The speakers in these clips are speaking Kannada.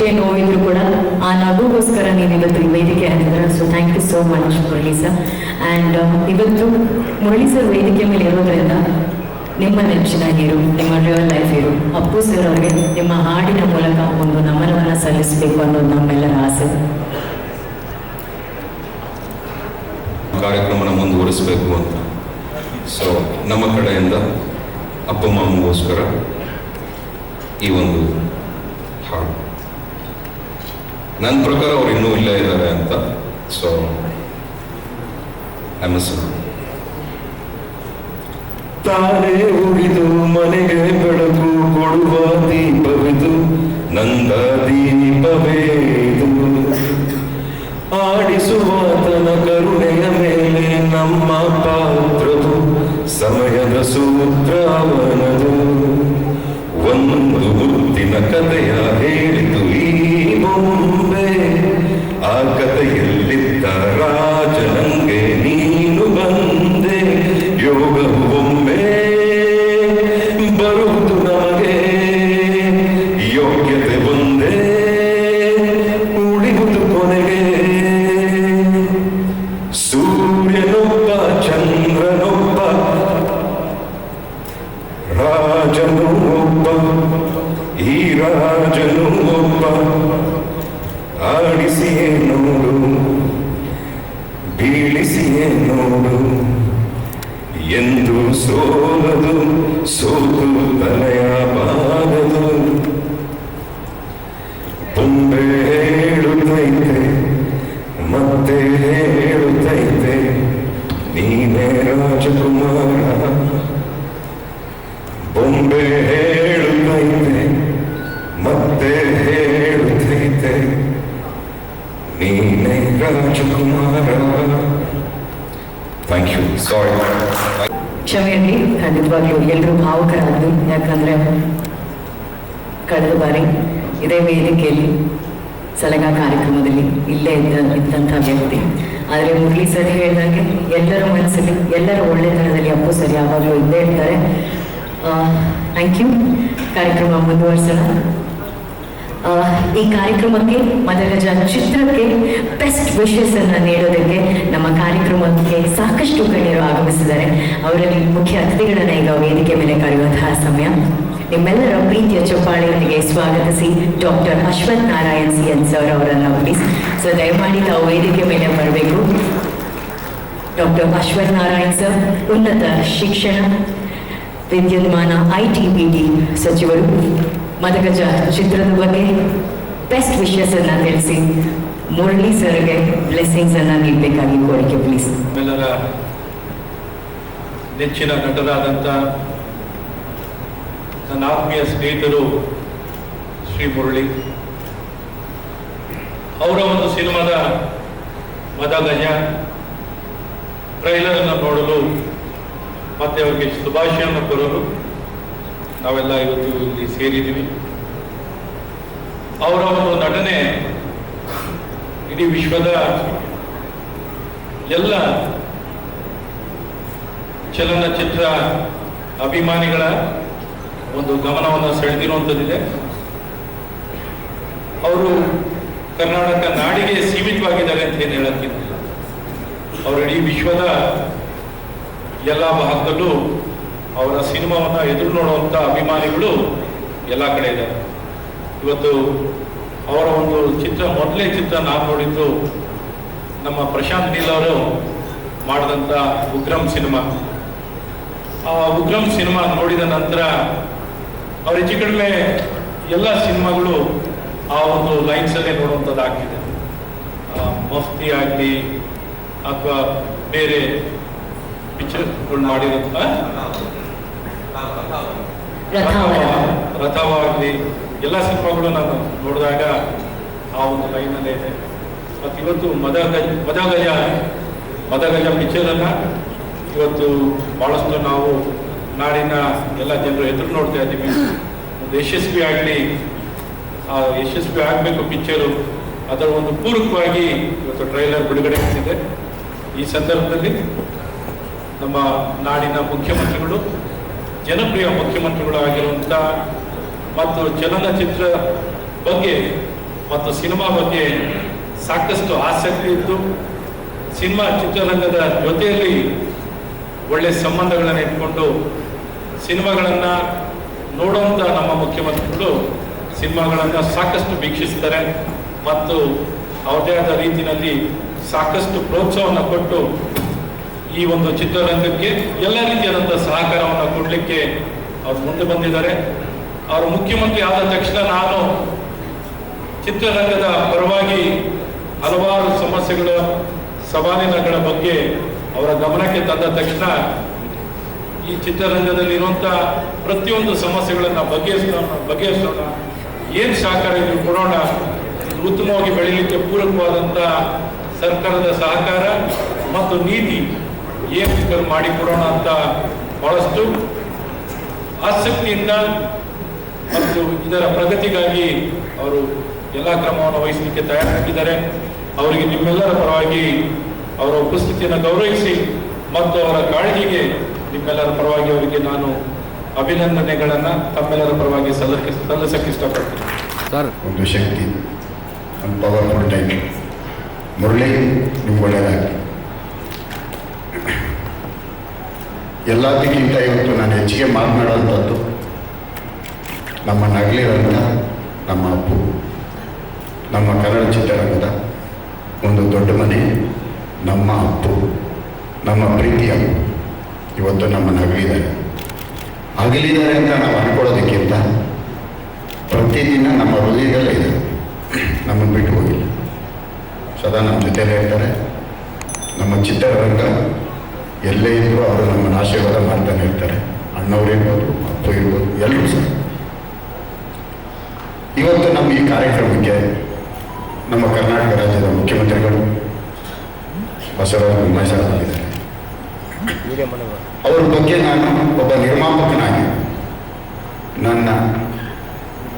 ಎಷ್ಟೇ ನೋವಿದ್ರು ಕೂಡ ಆ ನಗುಗೋಸ್ಕರ ನೀವು ಇವತ್ತು ಈ ವೇದಿಕೆ ಹತ್ತಿರ. So thank you so much Murali sir. And ಇವತ್ತು ಮುರಳಿ ಸರ್ ವೇದಿಕೆ ಮೇಲೆ ಇರೋದ್ರಿಂದ ನಿಮ್ಮ ನೆಚ್ಚಿನ ಹೀರೋ, ನಿಮ್ಮ real life hero Appu sir ಅವರಿಗೆ ನಿಮ್ಮ ಹಾಡಿನ ಮೂಲಕ ಒಂದು ನಮನವನ್ನು ಸಲ್ಲಿಸಬೇಕು ಅನ್ನೋದು ನಮ್ಮೆಲ್ಲರ ಆಸೆ. ಕಾರ್ಯಕ್ರಮನ ಮುಂದುವರಿಸಬೇಕು ಅಂತ. ಸೊ ನಮ್ಮ ಕಡೆಯಿಂದ ಅಪ್ಪ ಮಾಮಗೋಸ್ಕರ ಈ ಒಂದು ಹಾಡು. ನನ್ನ ಪ್ರಕಾರ ಅವ್ರು ಇನ್ನೂ ಇಲ್ಲೇ ಇದ್ದಾರೆ ಅಂತ. ಸೊ ತಾನೇ ಉಳಿದು ಮನೆಗೆ ಬೆಳಕು ಕೊಡುವ ದೀಪವಿದು, ನಂದ ದೀಪವೇದು. ಆಡಿಸುವಾತನ ಕರುಣೆಯ ಮೇಲೆ ನಮ್ಮ ಪಾತ್ರದು, ಸಮಯದ ಸೂತ್ರ ಅವನದು. ಒಂದು ಮುತ್ತಿನ ಕಥೆಯ ಹೇಳಿತು ಈ ಬೊಂಬೆ, ಆ ಕಥೆಯಲ್ಲಿದ್ದ ರಾಜನಂಗೆ ನೀನು ಬಂದೆ. ಯೋಗವು ಒಮ್ಮೆ ಬರುವುದು ನಮಗೆ, ಯೋಗ್ಯತೆ ಒಂದೇ ಉಳಿಯುವುದು ಕೊನೆಗೆ. ಸೂರ್ಯನೊಬ್ಬ ಚಂದ್ರನೊಬ್ಬ ರಾಜನು ಒಬ್ಬ, ಈ ರಾಜನು ಒಬ್ಬ. ಆಡಿಸಿಯೇ ನೋಡು, ಬೀಳಿಸಿಯೇ ನೋಡು, ಎಂದು ಸೋಲದು, ಸೋತು ತಲೆಯ ಬಾಗದು. ಬೊಂಬೆ ಹೇಳುತ್ತೈತೆ, ಮತ್ತೆ ಹೇಳುತ್ತೈತೆ, ನೀನೇ ರಾಜಕುಮಾರ. ಬೊಂಬೆ ಹೇಳುತ್ತೈತೆ, ಮತ್ತೆ ಹೇಳುತ್ತೈತೆ, ನೀನೇ ರಾಜಕುಮಾರ. Thank you. ಸಾರಿ. ಕ್ಷಮೆ ಇರಲಿ, ಖಂಡಿತವಾಗ್ಲೂ ಎಲ್ಲರೂ ಭಾವುಕರಾದ್ರು. ಯಾಕಂದರೆ ಕಳೆದ ಬಾರಿ ಇದೇ ವೇದಿಕೆಯಲ್ಲಿ ಸಲಗ ಕಾರ್ಯಕ್ರಮದಲ್ಲಿ ಇಲ್ಲೇ ಇದ್ದಂಥ ವ್ಯಕ್ತಿ. ಆದರೆ ಮುರಳಿ ಸರ್ ಹೇಳಿದಂಗೆ ಎಲ್ಲರ ಮನಸ್ಸಲ್ಲಿ, ಎಲ್ಲರ ಒಳ್ಳೆತನದಲ್ಲಿ ಅಪ್ಪು ಸರ್ ಯಾವಾಗಲೂ ಇದ್ದೇ ಇರ್ತಾರೆ. Thank you. ಕಾರ್ಯಕ್ರಮ ಮುಂದುವರಿಸೋಣ. ಈ ಕಾರ್ಯಕ್ರಮಕ್ಕೆ ಮದಗಜ ಚಿತ್ರಕ್ಕೆ ಬೆಸ್ಟ್ ವಿಶಸ್ ಅನ್ನು ನೀಡೋದಕ್ಕೆ ನಮ್ಮ ಕಾರ್ಯಕ್ರಮಕ್ಕೆ ಸಾಕಷ್ಟು ಗಣ್ಯರು ಆಗಮಿಸಿದ್ದಾರೆ. ಅವರಲ್ಲಿ ಮುಖ್ಯ ಅತಿಥಿಗಳನ್ನ ಈಗ ವೇದಿಕೆ ಮೇಲೆ ಕರೆಯುವಂತಹ ಸಮಯ. ನಿಮ್ಮೆಲ್ಲರ ಪ್ರೀತಿಯ ಚಪ್ಪಾಳೆಯೊಂದಿಗೆ ಸ್ವಾಗತಿಸಿ doctor Ashwath Narayan CN sir ಅವರನ್ನು ಪ್ಲೀಸ್. ಸೊ ದಯಮಾಡಿ ತಾವು ವೇದಿಕೆ ಮೇಲೆ ಬರಬೇಕು. ಡಾಕ್ಟರ್ ಅಶ್ವಥ್ ನಾರಾಯಣ್ ಸರ್ ಉನ್ನತ ಶಿಕ್ಷಣ ವಿದ್ಯುನ್ಮಾನ ITBT ಸಚಿವರು. ಮದಗಜ ಚಿತ್ರದ ಬಗ್ಗೆ ಬೆಸ್ಟ್ ವಿಶಸ್ ಅನ್ನ ತಿಳಿಸಿ ಮುರಳಿ ಸರ್ಗೆ ಬ್ಲೆಸ್ಸಿಂಗ್ಸ್ ಅನ್ನ ನೀಡಬೇಕಾಗಿ ಕೋರಿಕೆ ಪ್ಲೀಸ್. ಎಲ್ಲರ ನೆಚ್ಚಿನ ನಟರಾದಂಥ ನನ್ನ ಆತ್ಮೀಯ ಸ್ನೇಹಿತರು ಶ್ರೀ ಮುರಳಿ ಅವರ ಒಂದು ಸಿನಿಮಾದ ಮದಗಜ ಟ್ರೈಲರ್ ಅನ್ನು ನೋಡಲು ಮತ್ತೆ ಅವರಿಗೆ ಶುಭಾಶಯವನ್ನು ಕೋರಲು ನಾವೆಲ್ಲ ಇವತ್ತು ಇಲ್ಲಿ ಸೇರಿದ್ದೀವಿ. ಅವರ ಒಂದು ನಟನೆ ಇಡೀ ವಿಶ್ವದ ಎಲ್ಲ ಚಲನಚಿತ್ರ ಅಭಿಮಾನಿಗಳ ಒಂದು ಗಮನವನ್ನು ಸೆಳೆದಿರುವಂಥದ್ದಿದೆ. ಅವರು ಕರ್ನಾಟಕ ನಾಡಿಗೆ ಸೀಮಿತವಾಗಿದ್ದಾರೆ ಅಂತ ಏನು ಹೇಳಕ್ಕಿಲ್ಲ. ಅವರು ಇಡೀ ವಿಶ್ವದ ಎಲ್ಲ ಭಾಗದಲ್ಲೂ ಅವರ ಸಿನಿಮಾವನ್ನು ಎದುರು ನೋಡುವಂಥ ಅಭಿಮಾನಿಗಳು ಎಲ್ಲ ಕಡೆ ಇದ್ದಾರೆ. ಇವತ್ತು ಅವರ ಒಂದು ಚಿತ್ರ, ಮೊದಲೇ ಚಿತ್ರ ನಾನು ನೋಡಿದ್ದು ನಮ್ಮ ಪ್ರಶಾಂತ್ ನೀಲ್ ಅವರು ಮಾಡಿದಂಥ ಉಗ್ರಂ ಸಿನಿಮಾ. ಆ ಉಗ್ರಂ ಸಿನಿಮಾ ನೋಡಿದ ನಂತರ ಅವ್ರ ಹೆಚ್ಚು ಕಡಿಮೆ ಎಲ್ಲ ಸಿನಿಮಾಗಳು ಆ ಒಂದು ಲೈನ್ಸಲ್ಲೇ ನೋಡುವಂಥದ್ದು ಆಗ್ತಿದೆ. ಮಫ್ತಿ ಆಗಲಿ ಅಥವಾ ಬೇರೆ ಪಿಕ್ಚರ್ಗಳು ಮಾಡಿರೋಂಥ ರಥವಾಗಲಿ ಎಲ್ಲ ಸಿನಿಮಾಗಳು ನಾನು ನೋಡಿದಾಗ ಆ ಒಂದು ಲೈನಲ್ಲೇ ಇದೆ. ಮತ್ತು ಇವತ್ತು ಮದಗಜ ಪಿಕ್ಚರನ್ನು ಇವತ್ತು ಭಾಳಷ್ಟು ನಾವು ನಾಡಿನ ಎಲ್ಲ ಜನರು ಎದುರು ನೋಡ್ತಾ ಇದ್ದೀವಿ. ಒಂದು ಯಶಸ್ವಿ ಆಗಬೇಕು ಪಿಕ್ಚರು, ಅದರ ಒಂದು ಪೂರಕವಾಗಿ ಇವತ್ತು ಟ್ರೈಲರ್ ಬಿಡುಗಡೆ ಆಗ್ತಿದೆ. ಈ ಸಂದರ್ಭದಲ್ಲಿ ನಮ್ಮ ನಾಡಿನ ಮುಖ್ಯಮಂತ್ರಿಗಳು, ಜನಪ್ರಿಯ ಮುಖ್ಯಮಂತ್ರಿಗಳು ಆಗಿರುವಂಥ ಮತ್ತು ಚಲನಚಿತ್ರ ಬಗ್ಗೆ ಮತ್ತು ಸಿನಿಮಾ ಬಗ್ಗೆ ಸಾಕಷ್ಟು ಆಸಕ್ತಿ ಇದ್ದು ಸಿನಿಮಾ ಚಿತ್ರರಂಗದ ಜೊತೆಯಲ್ಲಿ ಒಳ್ಳೆಯ ಸಂಬಂಧಗಳನ್ನು ಇಟ್ಕೊಂಡು ಸಿನಿಮಾಗಳನ್ನು ನೋಡುವಂಥ ನಮ್ಮ ಮುಖ್ಯಮಂತ್ರಿಗಳು ಸಿನಿಮಾಗಳನ್ನು ಸಾಕಷ್ಟು ವೀಕ್ಷಿಸ್ತಾರೆ ಮತ್ತು ಅವ್ರದೇ ಆದ ರೀತಿಯಲ್ಲಿ ಸಾಕಷ್ಟು ಪ್ರೋತ್ಸಾಹವನ್ನು ಕೊಟ್ಟು ಈ ಒಂದು ಚಿತ್ರರಂಗಕ್ಕೆ ಎಲ್ಲ ರೀತಿಯಾದಂಥ ಸಹಕಾರವನ್ನು ಕೊಡಲಿಕ್ಕೆ ಅವ್ರು ಮುಂದೆ ಬಂದಿದ್ದಾರೆ. ಅವರು ಮುಖ್ಯಮಂತ್ರಿ ಆದ ತಕ್ಷಣ ನಾನು ಚಿತ್ರರಂಗದ ಪರವಾಗಿ ಹಲವಾರು ಸಮಸ್ಯೆಗಳ ಸವಾಲಿನಗಳ ಬಗ್ಗೆ ಅವರ ಗಮನಕ್ಕೆ ತಂದ ತಕ್ಷಣ ಈ ಚಿತ್ರರಂಗದಲ್ಲಿರುವಂಥ ಪ್ರತಿಯೊಂದು ಸಮಸ್ಯೆಗಳನ್ನು ಬಗೆಹರಿಸೋಣ, ಏನು ಸಹಕಾರ ಇದು ಕೊಡೋಣ, ಉತ್ತಮವಾಗಿ ಬೆಳೀಲಿಕ್ಕೆ ಪೂರಕವಾದಂಥ ಸರ್ಕಾರದ ಸಹಕಾರ ಮತ್ತು ನೀತಿ ಏನು ಮಾಡಿಕೊಡೋಣ ಅಂತ ಬಹಳಷ್ಟು ಆಸಕ್ತಿಯಿಂದ ಮತ್ತು ಇದರ ಪ್ರಗತಿಗಾಗಿ ಅವರು ಎಲ್ಲ ಕ್ರಮವನ್ನು ವಹಿಸಲಿಕ್ಕೆ ತಯಾರಾಗಿದ್ದಾರೆ. ಅವರಿಗೆ ನಿಮ್ಮೆಲ್ಲರ ಪರವಾಗಿ ಅವರ ಉಪಸ್ಥಿತಿಯನ್ನು ಗೌರವಿಸಿ ಮತ್ತು ಅವರ ಕಾಳಜಿಗೆ ನಿಮ್ಮೆಲ್ಲರ ಪರವಾಗಿ ಅವರಿಗೆ ನಾನು ಅಭಿನಂದನೆಗಳನ್ನು ತಮ್ಮೆಲ್ಲರ ಪರವಾಗಿ ಸಲ್ಲಿಸಕ್ಕೆ ಇಷ್ಟಪಡ್ತೀನಿ. ಒಂದು ಶಕ್ತಿ, ಒಂದು ಪವರ್ಫುಲ್ ಟೈಮ್. ಮುರಳಿ, ನಿಮ್ಗೆ ಒಳ್ಳೆಯದಾಗಲಿ. ಎಲ್ಲದಕ್ಕಿಂತ ಇವತ್ತು ನಾನು ಹೆಚ್ಚಿಗೆ ಮಾತನಾಡುವಂಥದ್ದು ನಮ್ಮ ನಗಲಿರಂಥ ನಮ್ಮ ಅಪ್ಪು, ನಮ್ಮ ಕನ್ನಡ ಚಿತ್ರರಂಗದ ಒಂದು ದೊಡ್ಡ ಮನೆ, ನಮ್ಮ ಅಪ್ಪು, ನಮ್ಮ ಪ್ರೀತಿಯ ಅಪ್ಪು ಇವತ್ತು ನಮ್ಮ ನಗಲಿದ್ದಾರೆ. ಅಗಲಿದ್ದಾರೆ ಅಂತ ನಾವು ಅಂದ್ಕೊಳ್ಳೋದಕ್ಕಿಂತ ಪ್ರತಿದಿನ ನಮ್ಮ ಹೃದಯದಲ್ಲೇ ಇದೆ, ನಮ್ಮನ್ನು ಬಿಟ್ಟು ಹೋಗಿಲ್ಲ, ಸದಾ ನಮ್ಮ ಜೊತೆಯಲ್ಲೇ ಇರ್ತಾರೆ. ನಮ್ಮ ಚಿತ್ರರಂಗ ಎಲ್ಲೇ ಇದ್ದರೂ ಅವರು ನಮ್ಮನ್ನು ಆಶೀರ್ವಾದ ಮಾಡ್ತಾನೆ ಇರ್ತಾರೆ. ಅಣ್ಣವ್ರು ಇರ್ಬೋದು, ಅಪ್ಪು ಇರ್ಬೋದು, ಎಲ್ಲರೂ ಸಹ. ಇವತ್ತು ನಮ್ಮ ಈ ಕಾರ್ಯಕ್ರಮಕ್ಕೆ ನಮ್ಮ ಕರ್ನಾಟಕ ರಾಜ್ಯದ ಮುಖ್ಯಮಂತ್ರಿಗಳು ಬಸವರಾಜ ಬೊಮ್ಮಾಯಿ ಸರ್ ಬಂದಿದ್ದಾರೆ. ಅವ್ರ ಬಗ್ಗೆ ನಾನು ಒಬ್ಬ ನಿರ್ಮಾಪಕನಾಗಿ ನನ್ನ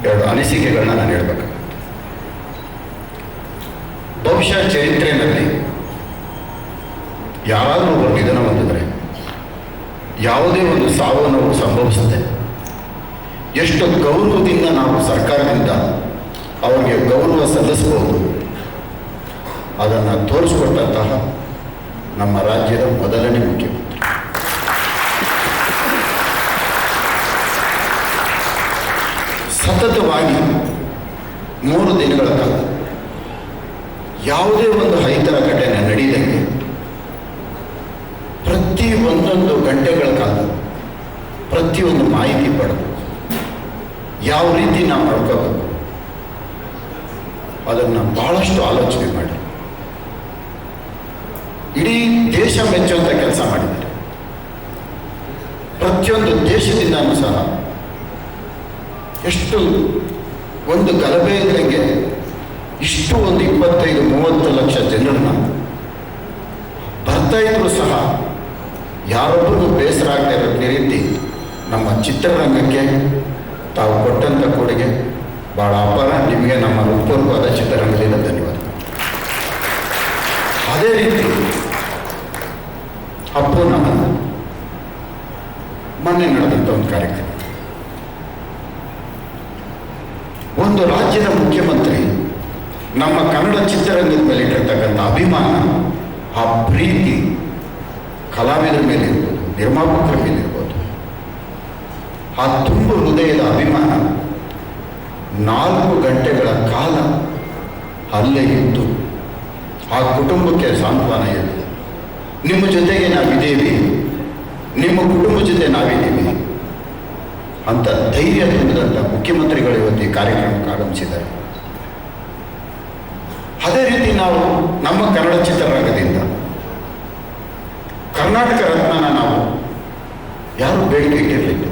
2 ಅನಿಸಿಕೆಗಳನ್ನ ನಾನು ಹೇಳ್ಬೇಕು. ಬಹುಶಃ ಚರಿತ್ರೆಯಲ್ಲಿ ಯಾರಾದರೂ ಒಬ್ಬರು ನಿಧನ ಹೊಂದಿದ್ರೆ, ಯಾವುದೇ ಒಂದು ಸಾವು ನೋವು ಸಂಭವಿಸುತ್ತೆ, ಎಷ್ಟು ಗೌರವದಿಂದ ನಾವು ಸರ್ಕಾರದಿಂದ ಅವರಿಗೆ ಗೌರವ ಸಲ್ಲಿಸಬಹುದು, ಅದನ್ನು ತೋರಿಸ್ಕೊಟ್ಟಂತಹ ನಮ್ಮ ರಾಜ್ಯದ ಮೊದಲನೇ ಮುಖ್ಯಮಂತ್ರಿ. ಸತತವಾಗಿ 3 ದಿನಗಳ ಕಾಲ ಯಾವುದೇ ಒಂದು ಅಹಿತರ ಘಟನೆ ನಡೆಯದಂಗೆ ಪ್ರತಿ ಒಂದೊಂದು ಗಂಟೆಗಳ ಕಾಲ ಪ್ರತಿಯೊಂದು ಮಾಹಿತಿ ಪಡೆದು ಯಾವ ರೀತಿ ನಾವು ನಡ್ಕೋಬೇಕು ಅದನ್ನು ಬಹಳಷ್ಟು ಆಲೋಚನೆ ಮಾಡಿ ಇಡೀ ದೇಶ ಮೆಚ್ಚುವಂಥ ಕೆಲಸ ಮಾಡಿದ್ದಾರೆ. ಪ್ರತಿಯೊಂದು ದೇಶದಿಂದನೂ ಸಹ ಎಷ್ಟು ಒಂದು ಗಲಭೆ ಇದ್ದಂಗೆ ಇಷ್ಟು ಒಂದು 25-30 ಲಕ್ಷ ಜನರನ್ನ ಬರ್ತಾ ಇದ್ರು ಸಹ ಯಾರೊಬ್ಬರಿಗೂ ಬೇಸರ ಆಗ್ತಾ ಇರೋ ರೀತಿ ನಮ್ಮ ಚಿತ್ರರಂಗಕ್ಕೆ ತಾವು ಕೊಟ್ಟಂಥ ಕೊಡುಗೆ ಭಾಳ ಅಪಾರ. ನಿಮಗೆ ನಮ್ಮ ಹೃತ್ಪೂರ್ವಕವಾದ ಚಿತ್ರರಂಗದಿಂದ ಧನ್ಯವಾದ. ಅದೇ ರೀತಿ ಅಪ್ಪು ನಮ್ಮ ಮೊನ್ನೆ ನಡೆದಂಥ ಒಂದು ಕಾರ್ಯಕ್ರಮ, ಒಂದು ರಾಜ್ಯದ ಮುಖ್ಯಮಂತ್ರಿ ನಮ್ಮ ಕನ್ನಡ ಚಿತ್ರರಂಗದ ಮೇಲೆ ಇಟ್ಟಿರ್ತಕ್ಕಂಥ ಅಭಿಮಾನ, ಆ ಪ್ರೀತಿ ಕಲಾವಿದರ ಮೇಲೆ ಇರ್ಬೋದು, ನಿರ್ಮಾಪಕರ ಮೇಲೆ ಇರ್ಬೋದು, ಆ ತುಂಬ ಹೃದಯದ ಅಭಿಮಾನ 4 ಗಂಟೆಗಳ ಕಾಲ ಅಲ್ಲೇ ಇದ್ದು ಆ ಕುಟುಂಬಕ್ಕೆ ಸಾಂತ್ವನ ಹೇಳಿ, ನಿಮ್ಮ ಜೊತೆಗೆ ನಾವಿದ್ದೀವಿ, ನಿಮ್ಮ ಕುಟುಂಬ ಜೊತೆ ನಾವಿದ್ದೀವಿ ಅಂತ ಧೈರ್ಯ ತುಂಬಿದಂಥ ಮುಖ್ಯಮಂತ್ರಿಗಳು ಇವತ್ತು ಈ ಕಾರ್ಯಕ್ರಮಕ್ಕೆ ಆಗಮಿಸಿದ್ದಾರೆ. ಅದೇ ರೀತಿ ನಾವು ನಮ್ಮ ಕನ್ನಡ ಚಿತ್ರರಂಗದಿಂದ ಕರ್ನಾಟಕ ರತ್ನನ ನಾವು ಯಾರೂ ಬೇಡಿಕೆ ಇಟ್ಟಿರಲಿಲ್ಲ.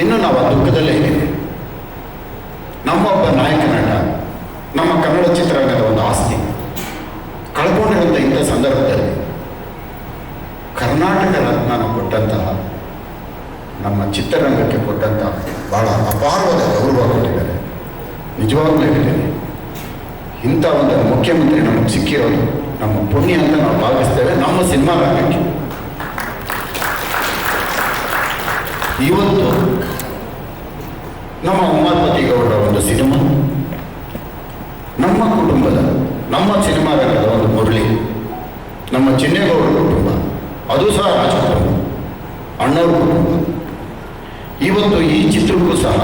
ಇನ್ನು ನಾವು ಆ ದುಃಖದಲ್ಲೇ ಇದ್ದೀವಿ. ನಮ್ಮೊಬ್ಬ ನಾಯಕ ನಟ ನಮ್ಮ ಕನ್ನಡ ಚಿತ್ರರಂಗದ ಒಂದು ಆಸ್ತಿ ಕಳ್ಕೊಂಡಿರುವಂಥ ಇಂಥ ಸಂದರ್ಭದಲ್ಲಿ ಕರ್ನಾಟಕ ರತ್ನನ ಕೊಟ್ಟಂತಹ ನಮ್ಮ ಚಿತ್ರರಂಗಕ್ಕೆ ಕೊಟ್ಟಂತಹ ಬಹಳ ಅಪಾರವಾದ ಗೌರವ ಕೊಟ್ಟಿದ್ದಾರೆ. ನಿಜವಾಗ್ಲೂ ಹೇಳ್ತೀನಿ, ಇಂಥ ಒಂದು ಮುಖ್ಯಮಂತ್ರಿ ನಮಗೆ ಸಿಕ್ಕಿರೋದು ನಮ್ಮ ಪುಣ್ಯ ಅಂತ ನಾವು ಭಾವಿಸ್ತೇವೆ. ನಮ್ಮ ಸಿನಿಮಾ ರಂಗಕ್ಕೆ ಇವತ್ತು ನಮ್ಮ ಉಮಾಪತಿ ಗೌಡರ ಒಂದು ಸಿನಿಮಾ ನಮ್ಮ ಕುಟುಂಬದ, ನಮ್ಮ ಸಿನಿಮಾ ರಂಗದ ಒಂದು ಮುರಳಿ, ನಮ್ಮ ಚಿನ್ನೇಗೌಡರ ಕುಟುಂಬ, ಅದು ಸಹ ರಾಜ ಕುಟುಂಬ, ಅಣ್ಣವ್ರ ಕುಟುಂಬ. ಇವತ್ತು ಈ ಚಿತ್ರಕ್ಕೂ ಸಹ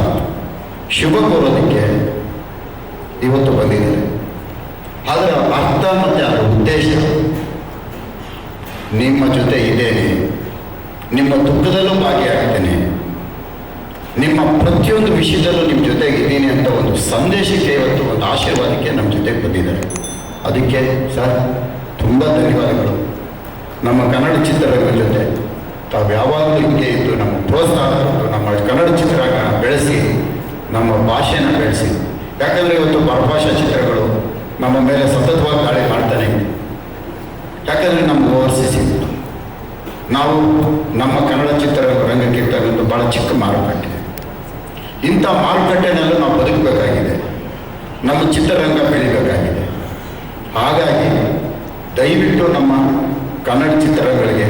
ಶುಭ ಕೋರೋದಕ್ಕೆ ಇವತ್ತು ಬಂದಿದ್ದಾರೆ. ಅದರ ಅರ್ಥ ಮತ್ತು ಅದರ ಉದ್ದೇಶ, ನಿಮ್ಮ ಜೊತೆ ಇದ್ದೇನೆ, ನಿಮ್ಮ ದುಃಖದಲ್ಲೂ ಭಾಗಿಯಾಗ್ತೇನೆ, ನಿಮ್ಮ ಪ್ರತಿಯೊಂದು ವಿಷಯದಲ್ಲೂ ನಿಮ್ಮ ಜೊತೆಗೆ ಇದ್ದೀನಿ ಅಂತ ಒಂದು ಸಂದೇಶಕ್ಕೆ, ಇವತ್ತು ಒಂದು ಆಶೀರ್ವಾದಕ್ಕೆ ನಮ್ಮ ಜೊತೆಗೆ ಬಂದಿದ್ದಾರೆ. ಅದಕ್ಕೆ ಸರ್ ತುಂಬ ಧನ್ಯವಾದಗಳು. ನಮ್ಮ ಕನ್ನಡ ಚಿತ್ರರಂಗದ ಜೊತೆ ತಾವು ಯಾವಾಗಲೂ ಹಿಂಗೆ ಇದ್ದು ನಮ್ಮ ಪ್ರೋತ್ಸಾಹ ಕೊಟ್ಟು ನಮ್ಮ ಕನ್ನಡ ಚಿತ್ರರಂಗ ಬೆಳೆಸಿ, ನಮ್ಮ ಭಾಷೆನ ಬೆಳೆಸಿ. ಯಾಕಂದರೆ ಇವತ್ತು ಪರಭಾಷಾ ಚಿತ್ರಗಳು ನಮ್ಮ ಮೇಲೆ ಸತತವಾಗಿ ದಾಳಿ ಮಾಡ್ತಾನೆ ಇದೆ. ಯಾಕಂದರೆ ನಮ್ಗೆ ಓವರ್ಸೀಸ್ ಇತ್ತು. ನಾವು ನಮ್ಮ ಕನ್ನಡ ಚಿತ್ರರಂಗಕ್ಕೆ ಇರ್ತಕ್ಕಂಥ ಭಾಳ ಚಿಕ್ಕ ಮಾರುಕಟ್ಟೆ. ಇಂಥ ಮಾರುಕಟ್ಟೆನಲ್ಲೂ ನಾವು ಬದುಕಬೇಕಾಗಿದೆ, ನಮ್ಮ ಚಿತ್ರರಂಗ ಬೆಳಿಬೇಕಾಗಿದೆ. ಹಾಗಾಗಿ ದಯವಿಟ್ಟು ನಮ್ಮ ಕನ್ನಡ ಚಿತ್ರಗಳಿಗೆ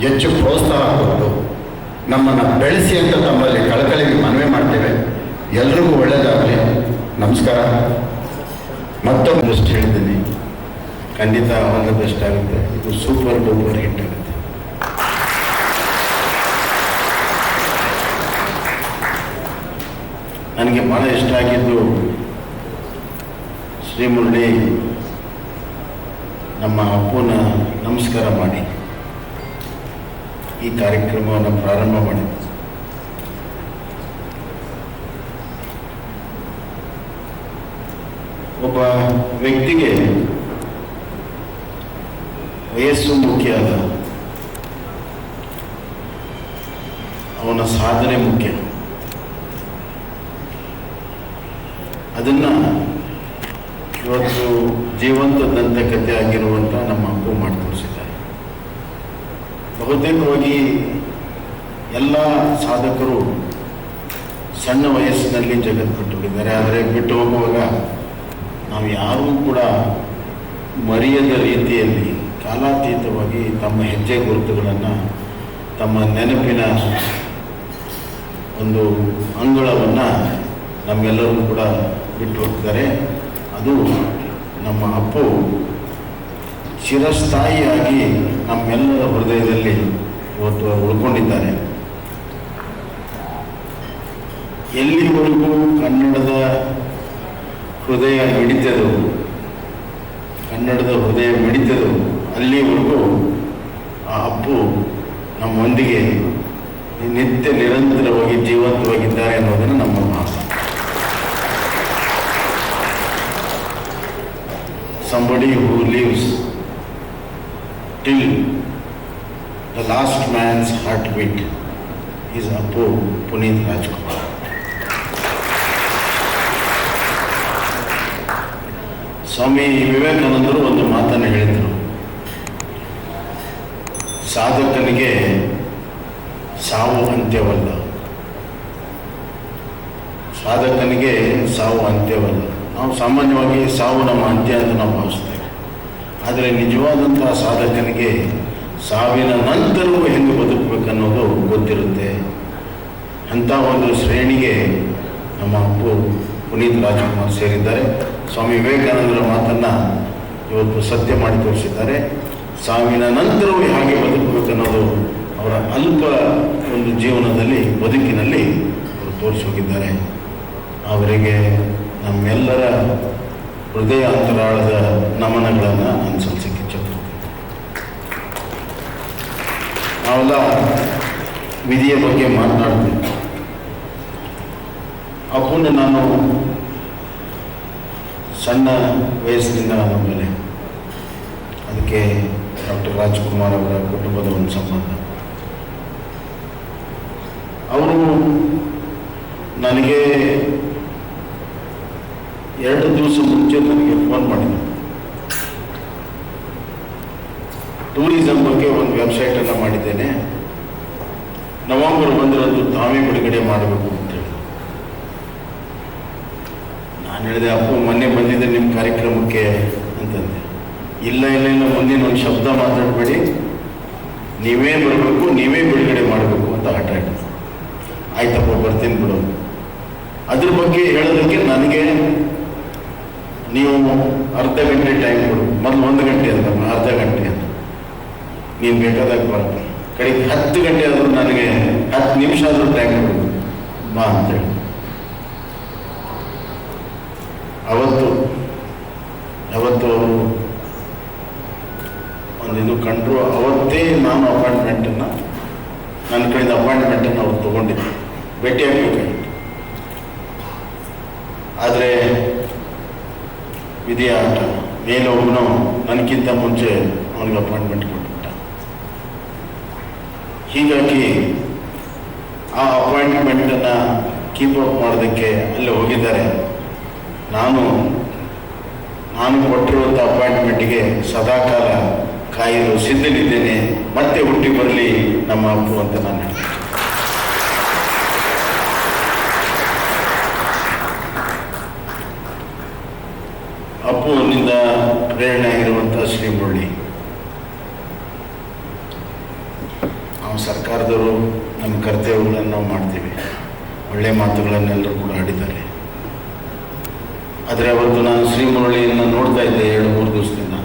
ಹೆಚ್ಚು ಪ್ರೋತ್ಸಾಹ ಕೊಟ್ಟು ನಮ್ಮನ್ನು ಬೆಳೆಸಿ ಅಂತ ತಮ್ಮಲ್ಲಿ ಕಳಕಳಿ ಮನವಿ ಮಾಡ್ತೇವೆ. ಎಲ್ರಿಗೂ ಒಳ್ಳೆಯದಾಗಲಿ. ನಮಸ್ಕಾರ. ಮತ್ತೊಂದು ಬೆಸ್ಟ್ ಹೇಳ್ತೀನಿ, ಖಂಡಿತ ಒಂದು ಬೆಸ್ಟ್ ಆಗುತ್ತೆ. ಇದು ಸೂಪರ್ ಡೂಪರ್ ಹಿಟ್ ಆಗುತ್ತೆ. ನನಗೆ ಭಾಳ ಇಷ್ಟ ಆಗಿದ್ದು ಶ್ರೀಮುರಳಿ ನಮ್ಮ ಅಪ್ಪನ ನಮಸ್ಕಾರ ಮಾಡಿ ಈ ಕಾರ್ಯಕ್ರಮವನ್ನು ಪ್ರಾರಂಭ ಮಾಡಿದ್ದು. ಒಬ್ಬ ವ್ಯಕ್ತಿಗೆ ವಯಸ್ಸು ಮುಖ್ಯ ಅಲ್ಲ, ಅವನ ಸಾಧನೆ ಮುಖ್ಯ. ಅದನ್ನು ಇವತ್ತು ಜೀವಂತ ದಂತಕಥೆ ಆಗಿರುವಂಥ ನಮ್ಮ ಅಪ್ಪು ಮಾಡಿ ತೋರಿಸಿದ್ದಾರೆ. ಬಹುತೇಕವಾಗಿ ಎಲ್ಲ ಸಾಧಕರು ಸಣ್ಣ ವಯಸ್ಸಿನಲ್ಲಿ ಜಗತ್ತು ಬಿಟ್ಟು ಹೋಗಿದ್ದಾರೆ. ಆದರೆ ಬಿಟ್ಟು ಹೋಗುವಾಗ ನಾವು ಯಾರೂ ಕೂಡ ಮರೆಯದ ರೀತಿಯಲ್ಲಿ ಕಾಲಾತೀತವಾಗಿ ತಮ್ಮ ಹೆಜ್ಜೆ ಗುರುತುಗಳನ್ನು, ತಮ್ಮ ನೆನಪಿನ ಒಂದು ಅಂಗಳವನ್ನು ನಮ್ಮೆಲ್ಲರೂ ಕೂಡ ಬಿಟ್ಟು ಹೋಗ್ತಾರೆ. ಅದು ನಮ್ಮ ಅಪ್ಪು ಚಿರಸ್ಥಾಯಿಯಾಗಿ ನಮ್ಮೆಲ್ಲರ ಹೃದಯದಲ್ಲಿ ಇವತ್ತು ಉಳ್ಕೊಂಡಿದ್ದಾರೆ. ಎಲ್ಲಿವರೆಗೂ ಕನ್ನಡದ ಹೃದಯ ಮಿಡಿತದೋ ಅಲ್ಲಿವರೆಗೂ ಆ ಅಪ್ಪು ನಮ್ಮೊಂದಿಗೆ ನಿತ್ಯ ನಿರಂತರವಾಗಿ ಜೀವಂತವಾಗಿದ್ದಾರೆ ಅನ್ನೋದನ್ನು ನಮ್ಮ ಭಾವನೆ. Somebody who lives till the last man's heartbeat is Appu Puneeth Rajkumar. ಸ್ವಾಮಿ ವಿವೇಕಾನಂದರು ಒಂದು ಮಾತನ್ನು ಹೇಳಿದರು, ಸಾಧಕನಿಗೆ ಸಾವು ಅಂತ್ಯವಲ್ಲ. ಸಾಧಕನಿಗೆ ಸಾವು ಅಂತ್ಯವಲ್ಲ. ನಾವು ಸಾಮಾನ್ಯವಾಗಿ ಸಾವು ನಮ್ಮ ಅಂತ್ಯ ಅಂತ ನಾವು ಭಾವಿಸ್ತೇವೆ. ಆದರೆ ನಿಜವಾದಂತಹ ಸಾಧಕನಿಗೆ ಸಾವಿನ ನಂತರವೂ ಹೆಂಗೆ ಬದುಕಬೇಕನ್ನೋದು ಗೊತ್ತಿರುತ್ತೆ. ಅಂಥ ಒಂದು ಶ್ರೇಣಿಗೆ ನಮ್ಮ ಅಪ್ಪು ಪುನೀತ್ ರಾಜ್ಕುಮಾರ್ ಸೇರಿದ್ದಾರೆ. ಸ್ವಾಮಿ ವಿವೇಕಾನಂದರ ಮಾತನ್ನು ಇವತ್ತು ಸತ್ಯ ಮಾಡಿ ತೋರಿಸಿದ್ದಾರೆ. ಸಾವಿನ ನಂತರವೂ ಹಾಗೆ ಬದುಕಬೇಕನ್ನೋದು ಅವರ ಅಲ್ಪ ಒಂದು ಜೀವನದಲ್ಲಿ, ಬದುಕಿನಲ್ಲಿ ಅವರು ತೋರಿಸಿ ಹೋಗಿದ್ದಾರೆ. ಅವರಿಗೆ ನಮ್ಮೆಲ್ಲರ ಹೃದಯ ಅಂತರಾಳದ ನಮನಗಳನ್ನು ಅನುಸರಿಸಲಿಕ್ಕೆ ಇಚ್ಛಪಡ್ತೀನಿ. ನಾವೆಲ್ಲ ವಿಧಿಯ ಬಗ್ಗೆ ಮಾತನಾಡ್ತೀವಿ. ಅಪ್ಪನ ನಾನು ಸಣ್ಣ ವಯಸ್ಸಿನಿಂದ ನಮ್ಮಲ್ಲಿ, ಅದಕ್ಕೆ ಡಾಕ್ಟರ್ ರಾಜ್ಕುಮಾರ್ ಅವರ ಕುಟುಂಬದ ಒಂದು ಸಂಬಂಧ. ಅವರು ನನಗೆ 2 ದಿವಸ ಮುಂಚೆ ನನಗೆ ಫೋನ್ ಮಾಡಿದರು. ಟೂರಿಸಂ ಬಗ್ಗೆ ಒಂದು ವೆಬ್ಸೈಟನ್ನು ಮಾಡಿದ್ದೇನೆ, ನವೆಂಬರ್ 1ರಂದು ತಾವೇ ಬಿಡುಗಡೆ ಮಾಡಬೇಕು ಅಂತೇಳಿ. ನಾನು ಹೇಳಿದೆ, ಅಪ್ಪು ಮೊನ್ನೆ ಬಂದಿದ್ದೆ ನಿಮ್ಮ ಕಾರ್ಯಕ್ರಮಕ್ಕೆ ಅಂತಂದೆ. ಇಲ್ಲ ಮುಂದಿನ ಒಂದು ಶಬ್ದ ಮಾತಾಡಬೇಡಿ, ನೀವೇ ಬರಬೇಕು, ನೀವೇ ಬಿಡುಗಡೆ ಮಾಡಬೇಕು ಅಂತ ಹಠ ಹಿಡಿದು. ಆಯ್ತಪ್ಪ ಬರ್ತೀನಿ ಬಿಡು. ಅದ್ರ ಬಗ್ಗೆ ಹೇಳೋದಕ್ಕೆ ನನಗೆ ನೀವು ಅರ್ಧ ಗಂಟೆ ಟೈಮ್ ಕೊಡು, ಮೊದಲು 1 ಗಂಟೆ ಅಂತ, ಅರ್ಧ ಗಂಟೆ ಅಂತ, ನೀನು ಬೇಕಾದಾಗ ಬರ್ತೀನಿ, ಕಡೆಗೆ 10 ಗಂಟೆ ಆದರೂ ನನಗೆ 10 ನಿಮಿಷ ಆದರೂ ಟೈಮ್ ಕೊಡು ಬಾ ಅಂತೇಳಿ. ಅವತ್ತು ಅವರು ಒಂದು ಇದು ಕಂಡ್ರು. ಅವತ್ತೇ ನಾನು ಅಪಾಯಿಂಟ್ಮೆಂಟನ್ನು, ನನ್ನ ಕಡೆಯಿಂದ ಅಪಾಯಿಂಟ್ಮೆಂಟನ್ನು ಅವ್ರು ತೊಗೊಂಡಿದ್ದೆ, ಭೇಟಿ ಆಗಬೇಕಾಗಿತ್ತು. ಆದರೆ ವಿಧಿಯ ಆಟ, ಮೇಲೆ ಒಬ್ಬನು ನನಗಿಂತ ಮುಂಚೆ ಅವನಿಗೆ ಅಪಾಯಿಂಟ್ಮೆಂಟ್ ಕೊಟ್ಬಿಟ್ಟ. ಹೀಗಾಗಿ ಆ ಅಪಾಯಿಂಟ್ಮೆಂಟನ್ನು ಕೀಪ್ ಅಪ್ ಮಾಡೋದಕ್ಕೆ ಅಲ್ಲಿ ಹೋಗಿದ್ದಾರೆ. ನಾನು ಕೊಟ್ಟಿರುವಂಥ ಅಪಾಯಿಂಟ್ಮೆಂಟಿಗೆ ಸದಾಕಾಲ ಕಾಯಲು ಸಿದ್ಧನಿದ್ದೇನೆ, ಮತ್ತೆ ಹುಟ್ಟಿ ಬರಲಿ ನಮ್ಮ ಅಪ್ಪು ಅಂತ ನಾನು ಹೇಳ್ತೀನಿ. ಅಪ್ಪುವಿನಿಂದ ಪ್ರೇರಣೆ ಆಗಿರುವಂಥ ಶ್ರೀ ಮುರಳಿ, ನಾವು ಸರ್ಕಾರದವರು ನಮ್ಮ ಕರ್ತವ್ಯಗಳನ್ನು ನಾವು ಮಾಡ್ತೀವಿ, ಒಳ್ಳೆಯ ಮಾತುಗಳನ್ನೆಲ್ಲರೂ ಕೂಡ ಆಡಿದ್ದಾರೆ. ಆದರೆ ಅವತ್ತು ನಾನು ಶ್ರೀ ಮುರಳಿಯನ್ನು ನೋಡ್ತಾ ಇದ್ದೆ 2-3 ದಿವಸದಿಂದ.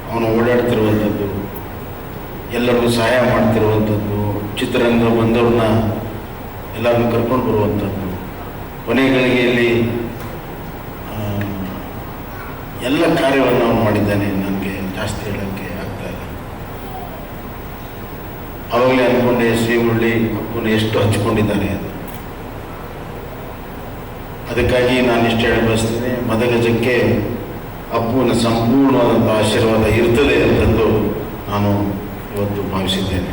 ಅವನು ಓಡಾಡ್ತಿರುವಂಥದ್ದು, ಎಲ್ಲರಿಗೂ ಸಹಾಯ ಮಾಡ್ತಿರುವಂಥದ್ದು, ಚಿತ್ರರಂಗ ಬಂದವ್ರನ್ನ ಎಲ್ಲರನ್ನು ಕರ್ಕೊಂಡು ಬರುವಂಥದ್ದು, ಕೊನೆ ಗಳಿಗೆಯಲ್ಲಿ ಎಲ್ಲ ಕಾರ್ಯವನ್ನು ಅವನು ಮಾಡಿದ್ದಾನೆ. ನನಗೆ ಜಾಸ್ತಿ ಹೇಳೋಕ್ಕೆ ಆಗ್ತಾ ಇಲ್ಲ. ಅವಾಗಲೇ ಅಂದ್ಕೊಂಡೆ ಶ್ರೀ ಮುರಳಿ ಅಪ್ಪನ ಎಷ್ಟು ಹಂಚಿಕೊಂಡಿದ್ದಾರೆ ಅಂತ. ಅದಕ್ಕಾಗಿ ನಾನು ಇಷ್ಟು ಹೇಳಿ ಬಯಸ್ತೇನೆ, ಮದಗಜಕ್ಕೆ ಅಪ್ಪುವಿನ ಸಂಪೂರ್ಣವಾದಂಥ ಆಶೀರ್ವಾದ ಇರ್ತದೆ ಅಂತಂದು ನಾನು ಇವತ್ತು ಭಾವಿಸಿದ್ದೇನೆ.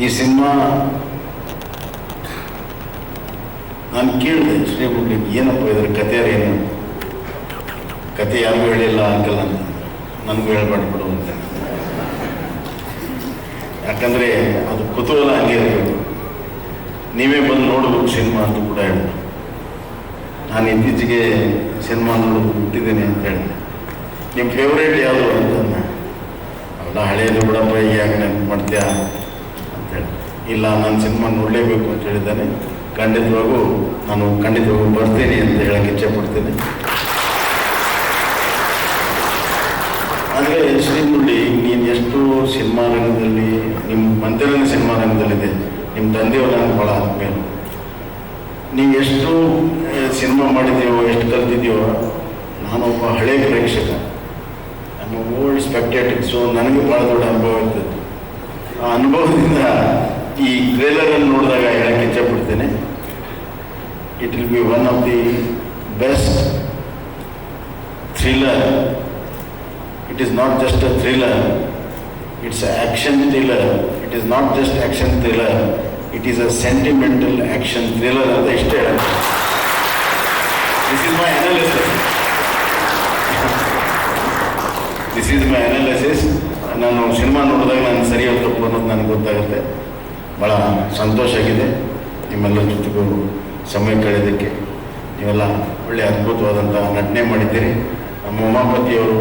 ಈ ಸಿನಿಮಾ ನಾನು ಕೇಳಿದೆ ಶ್ರೀ ಮುರಳಿಗೆ, ಏನಪ್ಪ ಇದ್ರ ಕಥೆಯರೇನು, ಕತೆ ಯಾರಿಗೂ ಹೇಳಿಲ್ಲ ಅಂಕಲ್ ಅಂತ. ನನಗೂ ಹೇಳ್ಬಾರ್ದು ಅಂತ, ಯಾಕಂದರೆ ಅದು ಕುತೂಹಲ ಹಂಗೆ ಇರಬೇಕು, ನೀವೇ ಬಂದು ನೋಡ್ಬೇಕು ಸಿನಿಮಾ ಅಂತ ಕೂಡ ಹೇಳಿದೆ. ನಾನು ಇತ್ತೀಚೆಗೆ ಸಿನಿಮಾ ನೋಡೋದು ಬಿಟ್ಟಿದ್ದೇನೆ ಅಂತ ಹೇಳಿದೆ. ನಿಮ್ಮ ಫೇವ್ರೇಟ್ ಯಾವುದು ಅಂತ, ಅವೆಲ್ಲ ಹಳೆಯದು ಬಿಡಪ್ಪ, ಈಗ ಯಾಕೆ ನೆನಪು ಮಾಡ್ತೀಯಾ ಅಂತೇಳಿ. ಇಲ್ಲ, ನಾನು ಸಿನಿಮಾ ನೋಡಲೇಬೇಕು ಅಂತ ಹೇಳಿದ್ದಾನೆ. ನಾನು ಖಂಡಿತವಾಗೂ ಬರ್ತೀನಿ ಅಂತ ಹೇಳಕ್ಕೆ ಇಚ್ಛೆ ಪಡ್ತೀನಿ. ಆದರೆ ಶ್ರೀ ಮುರಳಿ, ನೀನು ಎಷ್ಟು ಸಿನಿಮಾ ರಂಗದಲ್ಲಿ, ನಿಮ್ಮ ಮಂದಿರನ ಸಿನಿಮಾ ರಂಗದಲ್ಲಿದೆ, ನಿಮ್ಮ ತಂದೆಯವರು ನನಗೆ ಭಾಳ ಆತ್ಮೀಯ. ನೀವು ಎಷ್ಟು ಸಿನಿಮಾ ಮಾಡಿದ್ದೀವೋ, ಎಷ್ಟು ಕಲ್ತಿದ್ದೀವೋ, ನಾನೊಬ್ಬ ಹಳೆ ಪ್ರೇಕ್ಷಕ, ನಮ್ಮ ಓಲ್ಡ್ ಸ್ಪೆಕ್ಟೇಟರ್. ಸೊ ನನಗೆ ಭಾಳ ದೊಡ್ಡ ಅನುಭವ ಇರ್ತದೆ. ಆ ಅನುಭವದಿಂದ ಈ ಟ್ರೇಲರನ್ನು ನೋಡಿದಾಗ ಹೇಳಕ್ಕೆ ಇಚ್ಛೆ ಪಡ್ತೇನೆ, it will be one of the best thriller. It is not just a thriller, it's a action thriller. It is not just action thriller, it is a sentimental action thriller ಅಂತ ಇಷ್ಟೇ ಹೇಳೋದು. This is my analysis. This is my analysis. ನಾನು ಸಿನಿಮಾ ನೋಡಿದಾಗ ನಾನು ಸರಿಯಾದ ತಪ್ಪು ಅನ್ನೋದು ನನಗೆ ಗೊತ್ತಾಗುತ್ತೆ. ಭಾಳ ಸಂತೋಷ ಆಗಿದೆ ನಿಮ್ಮೆಲ್ಲರ ಜೊತೆಗೂ ಸಮಯ ಕಳೆಯೋದಕ್ಕೆ. ನೀವೆಲ್ಲ ಒಳ್ಳೆಯ ಅದ್ಭುತವಾದಂಥ ನಟನೆ ಮಾಡಿದ್ದೀರಿ. ನಮ್ಮ ಉಮಾಪತಿಯವರು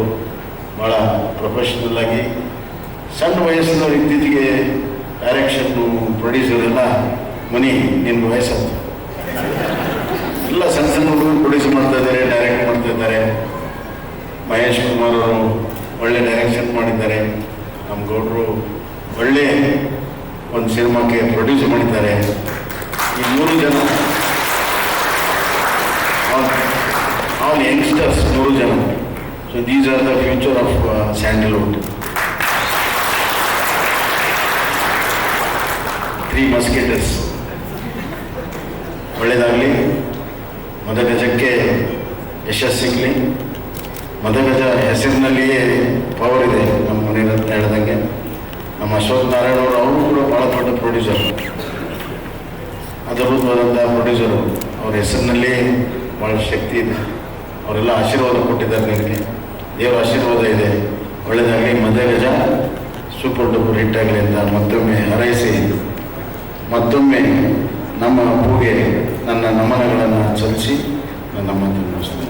ಭಾಳ ಪ್ರೊಫೆಷ್ನಲ್ಲಾಗಿ, ಸಣ್ಣ ವಯಸ್ಸಿನವ್ರು ಇತ್ತೀಚೆಗೆ ಡೈರೆಕ್ಷನ್ನು, ಪ್ರೊಡ್ಯೂಸರ್ ಎಲ್ಲ, ಮನಿ ನಿನ್ನ ವಯಸ್ಸಂತ ಎಲ್ಲ ಸಣ್ಣ ಹುಡುಗರು ಪ್ರೊಡ್ಯೂಸ್ ಮಾಡ್ತಾ ಇದ್ದಾರೆ, ಡೈರೆಕ್ಟ್ ಮಾಡ್ತಾ ಇದ್ದಾರೆ. ಮಹೇಶ್ ಕುಮಾರ್ ಅವರು ಒಳ್ಳೆ ಡೈರೆಕ್ಷನ್ ಮಾಡಿದ್ದಾರೆ. ನಮ್ಮ ಗೌಡರು ಒಳ್ಳೆ ಒಂದು ಸಿನಿಮಾಕ್ಕೆ ಪ್ರೊಡ್ಯೂಸ್ ಮಾಡಿದ್ದಾರೆ. ಈ 3 ಜನ ಆಲ್ ಯಂಗ್ಸ್ಟರ್ಸ್, 3 ಜನ. So these are the future of Sandalwood. 3 ಮಸ್ಕಿಟರ್ಸ್. ಒಳ್ಳೆಯದಾಗಲಿ, ಮದಗಜಕ್ಕೆ ಯಶಸ್ಸು ಸಿಗಲಿ. ಮದಗಜ ಹೆಸರಿನಲ್ಲಿಯೇ ಪವರ್ ಇದೆ. ನಮ್ಮ ಮನೆಯಲ್ಲಿ ಹೇಳ್ದಂಗೆ ನಮ್ಮ ಅಶ್ವಥ್ ನಾರಾಯಣ ಅವರು ಕೂಡ ಭಾಳ ದೊಡ್ಡ ಪ್ರೊಡ್ಯೂಸರ್, ಅದ್ಭುತವಾದಂಥ ಪ್ರೊಡ್ಯೂಸರು. ಅವ್ರ ಹೆಸರಿನಲ್ಲಿ ಭಾಳ ಶಕ್ತಿ ಇದೆ. ಅವರೆಲ್ಲ ಆಶೀರ್ವಾದ ಕೊಟ್ಟಿದ್ದಾರೆ ನಿನಗೆ, ದೇವರ ಆಶೀರ್ವಾದ ಇದೆ. ಒಳ್ಳೆಯದಾಗಲಿ, ಮದಗಜ ಸೂಪರ್ ಡೂಪರ್ ಹಿಟ್ ಆಗಲಿ ಅಂತ ಮತ್ತೊಮ್ಮೆ ಹಾರೈಸಿ, ಮತ್ತೊಮ್ಮೆ ನಮ್ಮ ಅಪ್ಪುಗೆ ನನ್ನ ನಮನಗಳನ್ನು ಸಲ್ಲಿಸಿ ನನ್ನ ಮಾತು ಮುಗಿಸ್ತೇನೆ.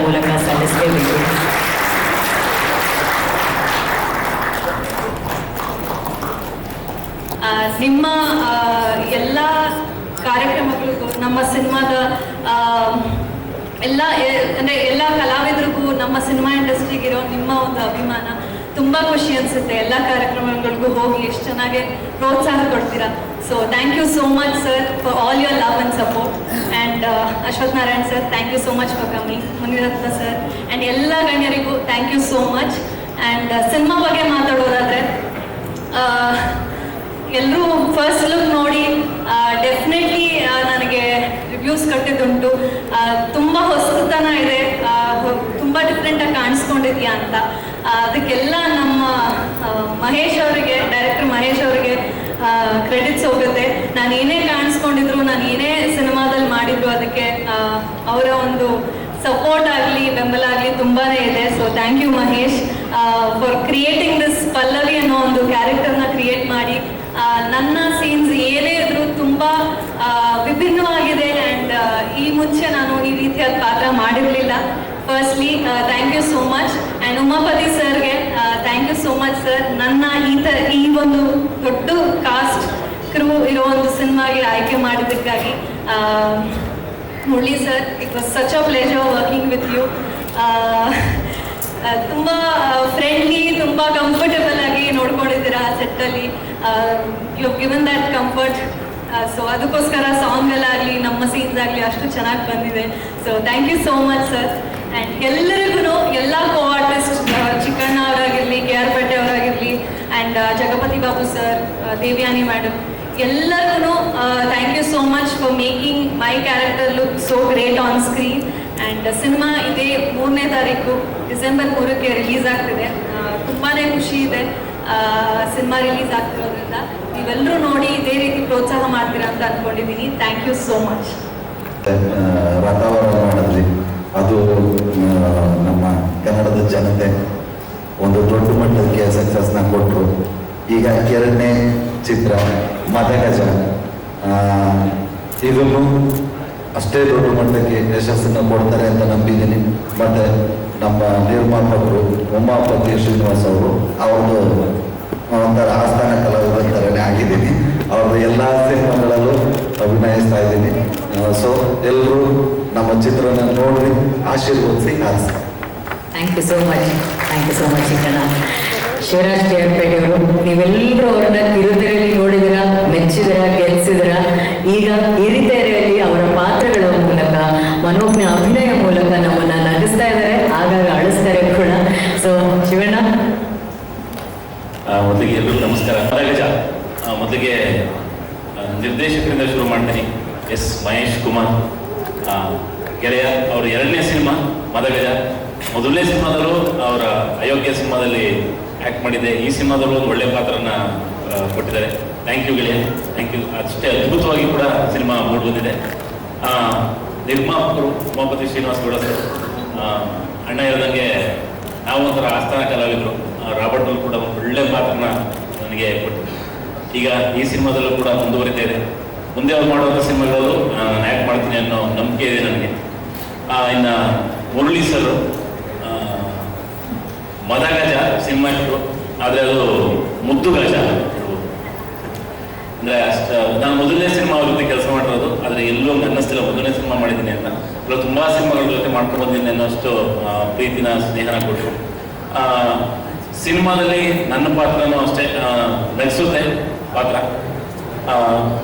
ಮೂಲಕ ಸಲ್ಲಿಸಲೇಬೇಕು. ನಿಮ್ಮ ಎಲ್ಲ ಕಾರ್ಯಕ್ರಮಗಳಿಗೂ ನಮ್ಮ ಸಿನಿಮಾದ ಅಂದರೆ ಎಲ್ಲ ಕಲಾವಿದರಿಗೂ ನಮ್ಮ ಸಿನಿಮಾ ಇಂಡಸ್ಟ್ರಿಗಿರೋ ನಿಮ್ಮ ಒಂದು ಅಭಿಮಾನ ತುಂಬ ಖುಷಿ ಅನಿಸುತ್ತೆ. ಎಲ್ಲ ಕಾರ್ಯಕ್ರಮಗಳಿಗೂ ಹೋಗಿ ಎಷ್ಟು ಚೆನ್ನಾಗಿ ಪ್ರೋತ್ಸಾಹ ಕೊಡ್ತೀರಾ. So thank you so much sir for all your love and support. And Ashwath Narayan sir, thank you so much for coming. Munirathna sir and ಎಲ್ಲ ಗಣ್ಯರಿಗೂ thank you so much. And ಸಿನಿಮಾ ಬಗ್ಗೆ ಮಾತಾಡೋದಾದರೆ, ಎಲ್ಲರೂ ಫಸ್ಟ್ ಲುಕ್ ನೋಡಿ ಡೆಫಿನೆಟ್ಲಿ ನನಗೆ ರಿವ್ಯೂಸ್ ಕಟ್ಟಿದ್ದುಂಟು. ತುಂಬ ಹೊಸತನ ಇದೆ, ತುಂಬ ಡಿಫ್ರೆಂಟಾಗಿ ಕಾಣಿಸ್ಕೊಂಡಿದ್ಯಾ ಅಂತ. ಅದಕ್ಕೆಲ್ಲ ನಮ್ಮ ಮಹೇಶ್ ಅವರಿಗೆ, ಡೈರೆಕ್ಟರ್ ಮಹೇಶ್ ಅವರಿಗೆ ಕ್ರೆಡಿಟ್ಸ್ ಹೋಗುತ್ತೆ. ನಾನು ಏನೇ ಕಾಣಿಸ್ಕೊಂಡಿದ್ರು, ನಾನು ಏನೇ ಸಿನಿಮಾದಲ್ಲಿ ಮಾಡಿದ್ರು, ಅದಕ್ಕೆ ಅವರ ಒಂದು ಸಪೋರ್ಟ್ ಆಗಲಿ ಬೆಂಬಲ ಆಗಲಿ ತುಂಬಾ ಇದೆ. So thank you Mahesh for creating this Pallavi ಅನ್ನೋ ಒಂದು ಕ್ಯಾರೆಕ್ಟರ್ನ ಕ್ರಿಯೇಟ್ ಮಾಡಿ ನನ್ನ ಸೀನ್ಸ್ ಏನೇ ಇದ್ರೂ ತುಂಬ ವಿಭಿನ್ನವಾಗಿದೆ. ಆ್ಯಂಡ್ ಈ ಮುಂಚೆ ನಾನು ಈ ರೀತಿಯಾದ ಪಾತ್ರ ಮಾಡಿರಲಿಲ್ಲ. Firstly thank you so much. And Umapathi ಸರ್ಗೆ thank you so much sir. ನನ್ನ ಈ ಒಂದು ದೊಡ್ಡ ಕಾಸ್ಟ್ ಕ್ರೂ ಇರೋ ಒಂದು ಸಿನಿಮಾಗೆ ಆಯ್ಕೆ ಮಾಡಿದ್ದಕ್ಕಾಗಿ. Murali sir, it was such a pleasure working with you. ತುಂಬ ಫ್ರೆಂಡ್ಲಿ, ತುಂಬ ಕಂಫರ್ಟಬಲ್ ಆಗಿ ನೋಡ್ಕೊಂಡಿದ್ದೀರಾ ಸೆಟ್ಟಲ್ಲಿ. You have given that comfort. So ಅದಕ್ಕೋಸ್ಕರ ಸಾಂಗ್ ಎಲ್ಲ ಆಗಲಿ, ನಮ್ಮ ಸೀನ್ಸ್ ಆಗಲಿ ಅಷ್ಟು ಚೆನ್ನಾಗಿ ಬಂದಿದೆ. So thank you so much sir. And ಎಲ್ಲರಿಗೂ, ಎಲ್ಲ ಕೋ ಆರ್ಟಿಸ್ಟ್, ಚಿಕ್ಕಣ್ಣ ಅವರಾಗಿರಲಿ, ಕೆ ಆರ್ ಪೇಟೆ ಅವರಾಗಿರಲಿ, and Jagapathi Babu sir, Devayani madam, ಎಲ್ಲರಿಗೂ thank you so much for making my character look so great on screen. And cinema ಇದೇ 3ನೇ ತಾರೀಕು ಡಿಸೆಂಬರ್ 3ಕ್ಕೆ ರಿಲೀಸ್ ಆಗ್ತಿದೆ. ತುಂಬಾ ಖುಷಿ ಇದೆ ಸಿನಿಮಾ ರಿಲೀಸ್ ಆಗ್ತಿರೋದ್ರಿಂದ. ನೀವೆಲ್ಲರೂ ನೋಡಿ ಇದೇ ರೀತಿ ಪ್ರೋತ್ಸಾಹ ಮಾಡ್ತೀರಾ ಅಂತ ಅಂದ್ಕೊಂಡಿದ್ದೀನಿ. Thank you so much. ವಾತಾವರಣ ಮಾಡಿದ್ವಿ, ಅದು ನಮ್ಮ ಕನ್ನಡದ ಜನತೆ ಒಂದು ದೊಡ್ಡ ಮಟ್ಟಕ್ಕೆ ಸಕ್ಸಸ್ನ ಕೊಟ್ಟರು. ಈಗ 2ನೇ ಚಿತ್ರ ಮದಗಜ, ಇದನ್ನು ಅಷ್ಟೇ ದೊಡ್ಡ ಮಟ್ಟಕ್ಕೆ ಯಶಸ್ಸನ್ನು ಕೊಡ್ತಾರೆ ಅಂತ ನಂಬಿದ್ದೀನಿ. ಮತ್ತು ನಮ್ಮ ನಿರ್ಮಾಪಕರು ಉಮಾಪತಿ ಶ್ರೀನಿವಾಸ್ ಅವರು, ಅವ್ರದ್ದು ಒಂಥರ ಆಸ್ಥಾನ ಕಲಾವಿದರ ಥರನೇ ಆಗಿದ್ದೀನಿ. ಅವ್ರದ್ದು ಎಲ್ಲ ಸಿನಿಮಾಗಳಲ್ಲೂ ಅಭಿನಯಿಸ್ತಾ ಇದ್ದೀನಿ. ಸೊ ಎಲ್ಲರೂ ನಮ್ಮ ಚಿತ್ರನ ನೋಡಿ ಆಶೀರ್ವದಿಸಿ ಆರಿಸಿ. Thank you so much. Thank you so much Chikkanna. Shivaraj K R Pete ಅವರು, ನೀವೆಲ್ಲರೂ ಅವ್ರನ್ನ ಕಿರುತೆರೆಯಲ್ಲಿ ನೋಡಿದಿರಾ, ಮೆಚ್ಚಿದಿರಾ, ಗೆಲ್ಲಿಸಿದಿರಾ. ಈಗ ಹಿರಿತೆರೆಯಲ್ಲಿ ಅವರ ಪಾತ್ರಗಳ ಮೂಲಕ, ಮನೋಜ್ಞ ಅಭಿನಯ ಮೂಲಕ ನಮ್ಮನ್ನ ನಗಿಸ್ತಾ ಇದ್ದಾರೆ, ಆಗಾಗ ಅಳಿಸ್ತಾರೆ ಕೂಡ. ಸೊ ಶಿವಣ್ಣ, ಮೊದಲಿಗೆ ಎಲ್ಲರಿಗೂ ನಮಸ್ಕಾರ. ಮದಗಜ ಮೊದಲಿಗೆ ನಿರ್ದೇಶಕರಿಂದ ಶುರು ಮಾಡ್ತೀನಿ. ಎಸ್ ಮಹೇಶ್ ಕುಮಾರ್ ಗೆಳೆಯ, ಅವರ 2ನೇ ಸಿನಿಮಾ ಮದಗಜ. ಮೊದಲನೇ ಸಿನಿಮಾದಲ್ಲೂ ಅವರ ಅಯೋಗ್ಯ ಸಿನಿಮಾದಲ್ಲಿ ಆ್ಯಕ್ಟ್ ಮಾಡಿದ್ದೆ. ಈ ಸಿನಿಮಾದಲ್ಲೂ ಒಂದು ಒಳ್ಳೆಯ ಪಾತ್ರನ ಕೊಟ್ಟಿದ್ದಾರೆ. ಥ್ಯಾಂಕ್ ಯು ಗೆಳೆಯ, ಥ್ಯಾಂಕ್ ಯು. ಅಷ್ಟೇ ಅದ್ಭುತವಾಗಿ ಕೂಡ ಸಿನಿಮಾ ಮೂಡಿ ಬಂದಿದೆ. ನಿರ್ಮಾಪಕರು ಉಮಾಪತಿ ಶ್ರೀನಿವಾಸ್ ಗೌಡ ಸರ್, ಅಣ್ಣ ಹೇಳಿದಂಗೆ ನಾವು ಒಂಥರ ಆಸ್ಥಾನ ಕಲಾವಿದರು. ರಾಬರ್ಟ್ ಅವರು ಕೂಡ ಒಂದು ಒಳ್ಳೆಯ ಪಾತ್ರನ ನನಗೆ ಕೊಟ್ಟಿದ್ದಾರೆ. ಈಗ ಈ ಸಿನಿಮಾದಲ್ಲೂ ಕೂಡ ಮುಂದುವರಿತಾ ಇದೆ. ಮುಂದೆ ಅವ್ರು ಮಾಡುವಂಥ ಸಿನಿಮಾಗಳು ನಾನು ಆ್ಯಕ್ಟ್ ಮಾಡ್ತೀನಿ ಅನ್ನೋ ನಂಬಿಕೆ ಇದೆ ನನಗೆ. ಇನ್ನು ಮುರಳಿ ಸರ್ ಮದಗಜ ಸಿನಿಮಾ ಇತ್ತು, ಆದರೆ ಅದು ಮುದ್ದು ಗಜ ಅಂದರೆ ಅಷ್ಟು. ನಾನು ಮೊದಲನೇ ಸಿನಿಮಾ ಅವ್ರ ಜೊತೆ ಕೆಲಸ ಮಾಡಿರೋದು, ಆದರೆ ಎಲ್ಲೂ ಅನ್ನಿಸ್ತಿಲ್ಲ ಮೊದಲನೇ ಸಿನಿಮಾ ಮಾಡಿದ್ದೀನಿ ಅಂತ. ಇಲ್ಲ ತುಂಬ ಸಿನಿಮಾಗಳ ಜೊತೆ ಮಾಡ್ಕೊಂಡು ಬಂದಿದ್ದೀನಿ ಅನ್ನೋಷ್ಟು ಪ್ರೀತಿನ ಸ್ನೇಹನ ಕೊಟ್ಟರು. ಸಿನಿಮಾದಲ್ಲಿ ನನ್ನ ಪಾತ್ರನೂ ಅಷ್ಟೇ ನಗಿಸುತ್ತೆ ಪಾತ್ರ.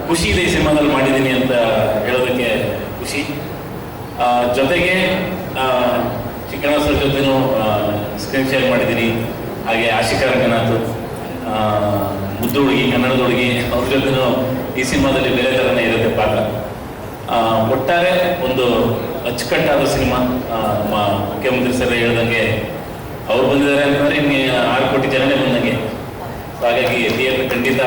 ಖುಷಿ ಇದೆ ಈ ಸಿನಿಮಾದಲ್ಲಿ ಮಾಡಿದ್ದೀನಿ ಅಂತ ಹೇಳೋದಕ್ಕೆ ಖುಷಿ. ಜೊತೆಗೆ ಚಿಕ್ಕಣ್ಣ ಸರ್ ಜೊತೆನೂ ಸ್ಕ್ರೀನ್ ಶೇರ್ ಮಾಡಿದ್ದೀನಿ. ಹಾಗೆ ಆಶಿಕಾ ರಂಗನಾಥ್, ಮುದ್ದು ಹುಡುಗಿ, ಕನ್ನಡದ ಹುಡುಗಿ, ಅವ್ರ ಜೊತೆನೂ ಈ ಸಿನಿಮಾದಲ್ಲಿ ಬೇರೆ ಥರನೇ ಇರುತ್ತೆ ಪಾತ್ರ. ಒಟ್ಟಾರೆ ಒಂದು ಅಚ್ಚುಕಟ್ಟಾದ ಸಿನಿಮಾ. ನಮ್ಮ ಮುಖ್ಯಮಂತ್ರಿ ಸರ್ ಹೇಳ್ದಂಗೆ ಅವ್ರು ಬಂದಿದ್ದಾರೆ ಅಂತಂದರೆ ಇನ್ನು 6 ಕೋಟಿ ಜನನೇ ಬಂದಂಗೆ. ಸೊ ಹಾಗಾಗಿ ಥಿಯೇಟರ್ ಖಂಡಿತ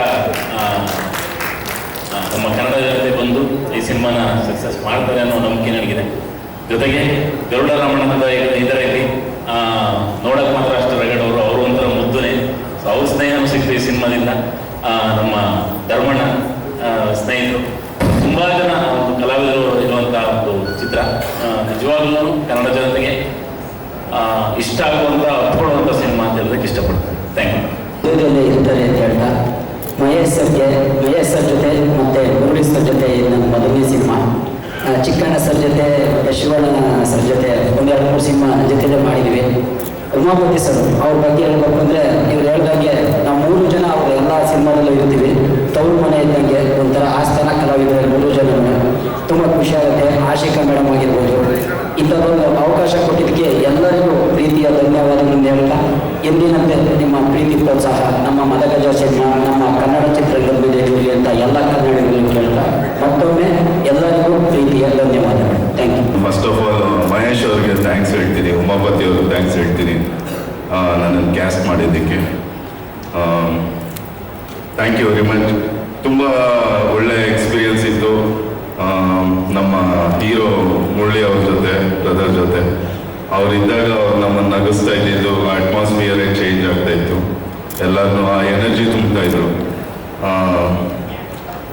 ನಮ್ಮ ಕನ್ನಡ ಜನತೆ ಬಂದು ಈ ಸಿನಿಮಾನ ಸಕ್ಸಸ್ ಮಾಡ್ತಾರೆ ಅನ್ನೋ ನಂಬಿಕೆ ನನಗಿದೆ. ಜೊತೆಗೆ ಗರುಡ ರಾಮಣ್ಣದ ಇದರಲ್ಲಿ ನೋಡೋಕೆ ಮಾತ್ರ ಅಷ್ಟು ರಗಡವರು, ಅವರು ಒಂಥರ ಮುದ್ದುನೇ. ಸೊ ಅವ್ರ ಸ್ನೇಹನೂ ಸಿಗ್ತು ಈ ಸಿನಿಮಾದಿಂದ. ನಮ್ಮ ಧರ್ಮಣ್ಣ ಸ್ನೇಹಿತರು, ತುಂಬ ಜನ ಒಂದು ಕಲಾವಿದರು ಇರುವಂಥ ಒಂದು ಚಿತ್ರ. ನಿಜವಾಗ್ಲೂ ಕನ್ನಡ ಜನತೆಗೆ ಇಷ್ಟ ಆಗುವಂಥ ಅಪ್ಕೊಳ್ಳುವಂಥ ಸಿನಿಮಾ ಅಂತ ಹೇಳೋದಕ್ಕೆ ಇಷ್ಟಪಡ್ತೀನಿ. Thank you. ಇರ್ತಾರೆ ಅಂತ ಹೇಳ್ತಾ, ಮಹೇಶ್ ಸರ್ ಜೊತೆ ಮತ್ತು ಮುರಳಿ ಸರ್ ಜೊತೆ ನನ್ನ ಮೊದಲನೇ ಸಿನಿಮಾ. ಚಿಕ್ಕಣ್ಣ ಸರ್ ಜೊತೆ ಮತ್ತು ಶಿವಣ್ಣನ ಸರ್ ಜೊತೆ ಒಂದೆರಡು ಮೂರು ಸಿನಿಮಾ ಜೊತೆಲೇ ಮಾಡಿದ್ವಿ. ಉಮಾಪತಿ ಸರ್ ಅವ್ರ ಬಗ್ಗೆ ಹೇಳ್ಬೇಕು ಅಂದರೆ ಇವ್ರು ಹೇಳ್ದಂಗೆ ನಾವು 3 ಜನ ಅವರು ಎಲ್ಲ ಸಿನಿಮಾದಲ್ಲೂ ಇರ್ತೀವಿ. ತವರು ಮನೆ ಇದ್ದಂಗೆ ಒಂಥರ ಆಸ್ಥಾನ ಕಲಾವಿದರು 3 ಜನ ತುಂಬ ಖುಷಿ ಆಗುತ್ತೆ. ಆಶಿಕಾ ಮೇಡಮ್ ಆಗಿರ್ಬೋದು, ಇಂಥದ್ದೊಂದು ಅವಕಾಶ ಕೊಟ್ಟಿದ್ದಕ್ಕೆ ಎಲ್ಲರಿಗೂ ಪ್ರೀತಿಯ ಧನ್ಯವಾದಗಳನ್ನು ಹೇಳ್ತಾ, ಎಂದಿನಂತೆ ನಿಮ್ಮ ಪ್ರೀತಿ ಪ್ರೋತ್ಸಾಹ ನಮ್ಮ ಮದಗಜ ಸಿನಿಮಾ, ನಮ್ಮ ಕನ್ನಡ ಚಿತ್ರರಂಗದ ಮೇಲೆ ಇರಲಿ ಅಂತ ಎಲ್ಲ ಕನ್ನಡಿಗರನ್ನು ಕೇಳ್ತಾ ಮತ್ತೊಮ್ಮೆ ಎಲ್ಲರಿಗೂ ಪ್ರೀತಿಯ ಧನ್ಯವಾದಗಳು. Thank you. First of all Mahesh ಅವ್ರಿಗೆ ಥ್ಯಾಂಕ್ಸ್ ಹೇಳ್ತೀನಿ, ಉಮಾಪತಿ ಅವ್ರಿಗೆ ಥ್ಯಾಂಕ್ಸ್ ಹೇಳ್ತೀನಿ ನನ್ನನ್ನು ಕ್ಯಾಸ್ಟ್ ಮಾಡಿದ್ದಕ್ಕೆ. Thank you very much. ತುಂಬ ಒಳ್ಳೆ ಎಕ್ಸ್ಪೀರಿಯನ್ಸ್ ಇತ್ತು ನಮ್ಮ ಹೀರೋ ಮುರಳಿ ಅವ್ರ ಜೊತೆ, ಬ್ರದರ್ ಜೊತೆ. ಅವರಿದ್ದಾಗ ಅವ್ರು ನಮ್ಮನ್ನು ನಗಿಸ್ತಾ ಇದ್ದಿದ್ದು, ಅಟ್ಮಾಸ್ಫಿಯರೇ ಚೇಂಜ್ ಆಗ್ತಾ ಇತ್ತು, ಎಲ್ಲರನ್ನೂ ಆ ಎನರ್ಜಿ ತುಂಬ್ತಾ ಇದ್ರು.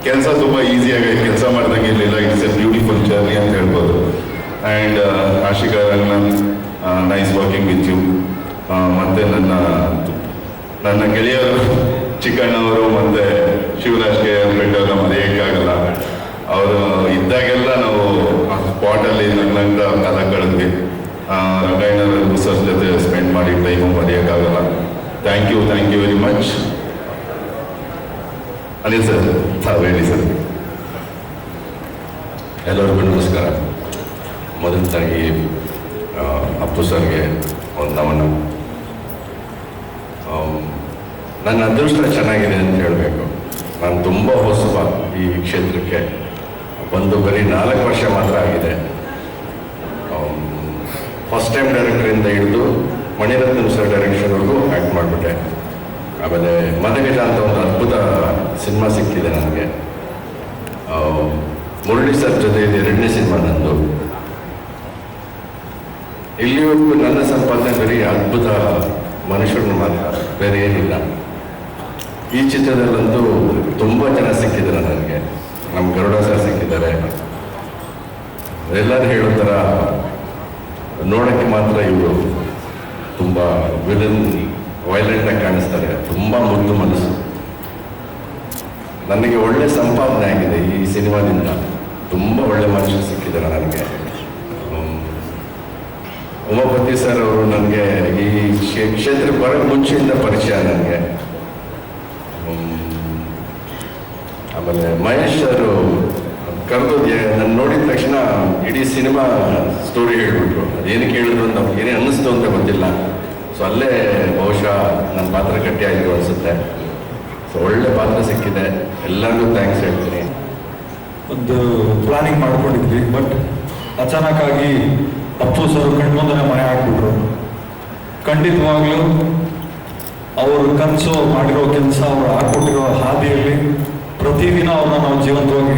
ಕೆಲಸ ತುಂಬ ಈಸಿಯಾಗಿ ಕೆಲಸ ಮಾಡ್ದಂಗೆ ಇರಲಿಲ್ಲ. ಇಟ್ಸ್ ಎ ಬ್ಯೂಟಿಫುಲ್ ಜರ್ನಿ ಅಂತ ಹೇಳ್ಬೋದು. And Ashika Ranganath, nice working with you. ಮತ್ತು ನನ್ನ ಗೆಳೆಯರು ಚಿಕ್ಕಣ್ಣವರು ಮತ್ತು ಶಿವರಾಜ್ ಕೆ ಬೆಟ್ಟವ್ರನ್ನ ಮರೆಯೋಕ್ಕಾಗಲ್ಲ. ಅವರು ಇದ್ದಾಗೆಲ್ಲ ನಾವು ಆ ಸ್ಪಾಟಲ್ಲಿ ನಗ್ನಂತ ಕಾಲ ಕಳೆದ್ವಿ. ರಂಗಾಯಣರು ಸರ್ ಜೊತೆ ಸ್ಪೆಂಡ್ ಮಾಡಿ ಟೈಮು ಮರೆಯೋಕ್ಕಾಗಲ್ಲ. Thank you very much. ಅದೇ ಸರ್, ಹೇಳಿ ಸರ್. ಎಲ್ಲರಿಗೂ ನಮಸ್ಕಾರ. ಮೊದಲದಾಗಿ ಅಪ್ಪು ಸರ್ಗೆ ಒಂದು ನಮನ. ನನ್ನ ಅದೃಷ್ಟ ಚೆನ್ನಾಗಿದೆ ಅಂತ ಹೇಳಬೇಕು. ನಾನು ತುಂಬ ಹೊಸಬ ಈ ಕ್ಷೇತ್ರಕ್ಕೆ ಬಂದು ಬರೀ 4 ವರ್ಷ ಮಾತ್ರ ಆಗಿದೆ. ಫಸ್ಟ್ ಟೈಮ್ ಡೈರೆಕ್ಟರಿಂದ ಹಿಡಿದು ಮಣಿರತ್ನಂ ಸರ್ ಡೈರೆಕ್ಷನ್ವರೆಗೂ ಆ್ಯಕ್ಟ್ ಮಾಡಿಬಿಟ್ಟೆ. ಆಮೇಲೆ ಮದಗಜ ಅಂತ ಒಂದು ಅದ್ಭುತ ಸಿನಿಮಾ ಸಿಕ್ಕಿದೆ ನನಗೆ. ಮುರಳಿ ಸರ್ ಜೊತೆ ಇದೆ 2ನೇ ಸಿನಿಮಾ ನಂದು. ಇಲ್ಲಿವರೆಗೂ ನನ್ನ ಸಂಪಾದನೆ ಬರೀ ಅದ್ಭುತ ಮನುಷ್ಯರನ್ನ ಮಾತ್ರ, ಬೇರೆ ಏನಿಲ್ಲ. ಈ ಚಿತ್ರದಲ್ಲಂತೂ ತುಂಬ ಜನ ಸಿಕ್ಕಿದ್ದಾರೆ ನನಗೆ. ನಮ್ಮ ಗರುಡ ಸರ್ ಸಿಕ್ಕಿದ್ದಾರೆ. ಎಲ್ಲರೂ ಹೇಳೋ ಥರ ನೋಡೋಕ್ಕೆ ಮಾತ್ರ ಇವರು ತುಂಬ ವಿಲನ್ ವೈಲೆಂಟಾಗಿ ಕಾಣಿಸ್ತಾರೆ. ತುಂಬ ಮುದ್ದು ಮನಸ್ಸು. ನನಗೆ ಒಳ್ಳೆ ಸಂಪಾದನೆ ಆಗಿದೆ ಈ ಸಿನಿಮಾದಿಂದ. ತುಂಬ ಒಳ್ಳೆ ಮನುಷ್ಯರು ಸಿಕ್ಕಿದ್ದಾರೆ ನನಗೆ. ಉಮಾಪತಿ ಸರ್ ಅವರು ನನಗೆ ಈ ಕ್ಷೇತ್ರಕ್ಕೆ ಬರೋಕ್ಕೆ ಮುಂಚೆಯಿಂದ ಪರಿಚಯ ನನಗೆ. ಆಮೇಲೆ ಮಹೇಶ್ ಅವರು ಕರೆದು ನಾನು ನೋಡಿದ ತಕ್ಷಣ ಇಡೀ ಸಿನಿಮಾ ಸ್ಟೋರಿ ಹೇಳಿಬಿಟ್ರು. ಅದೇನಕ್ಕೆ ಹೇಳಿದ್ರು ಅಂತ ಅವ್ರಿಗೆ ಏನೇ ಅನ್ನಿಸ್ತು ಅಂತ ಗೊತ್ತಿಲ್ಲ. ಸೊ ಅಲ್ಲೇ ಬಹುಶಃ ನನ್ನ ಪಾತ್ರ ಗಟ್ಟಿ ಆಯಿತು ಅನಿಸುತ್ತೆ. ಸೊ ಒಳ್ಳೆ ಪಾತ್ರ ಸಿಕ್ಕಿದೆ. ಎಲ್ಲರಿಗೂ ಥ್ಯಾಂಕ್ಸ್ ಹೇಳ್ತೀನಿ. ಒಂದು ಪ್ಲಾನಿಂಗ್ ಮಾಡ್ಕೊಂಡಿದ್ವಿ, ಬಟ್ ಅಚಾನಕ್ಕಾಗಿ ಅಪ್ಪು ಸರ್ ಕಣ್ಮುಂದನೆ ಮನೆ ಹಾಕ್ಬಿಟ್ರು. ಖಂಡಿತವಾಗ್ಲೂ ಅವರು ಕನಸು ಮಾಡಿರೋ ಕೆಲಸ, ಅವರು ಹಾಕ್ಕೊಟ್ಟಿರೋ ಹಾದಿಯಲ್ಲಿ ಪ್ರತಿದಿನ ಅವ್ರನ್ನ ನಾವು ಜೀವಂತವಾಗಿ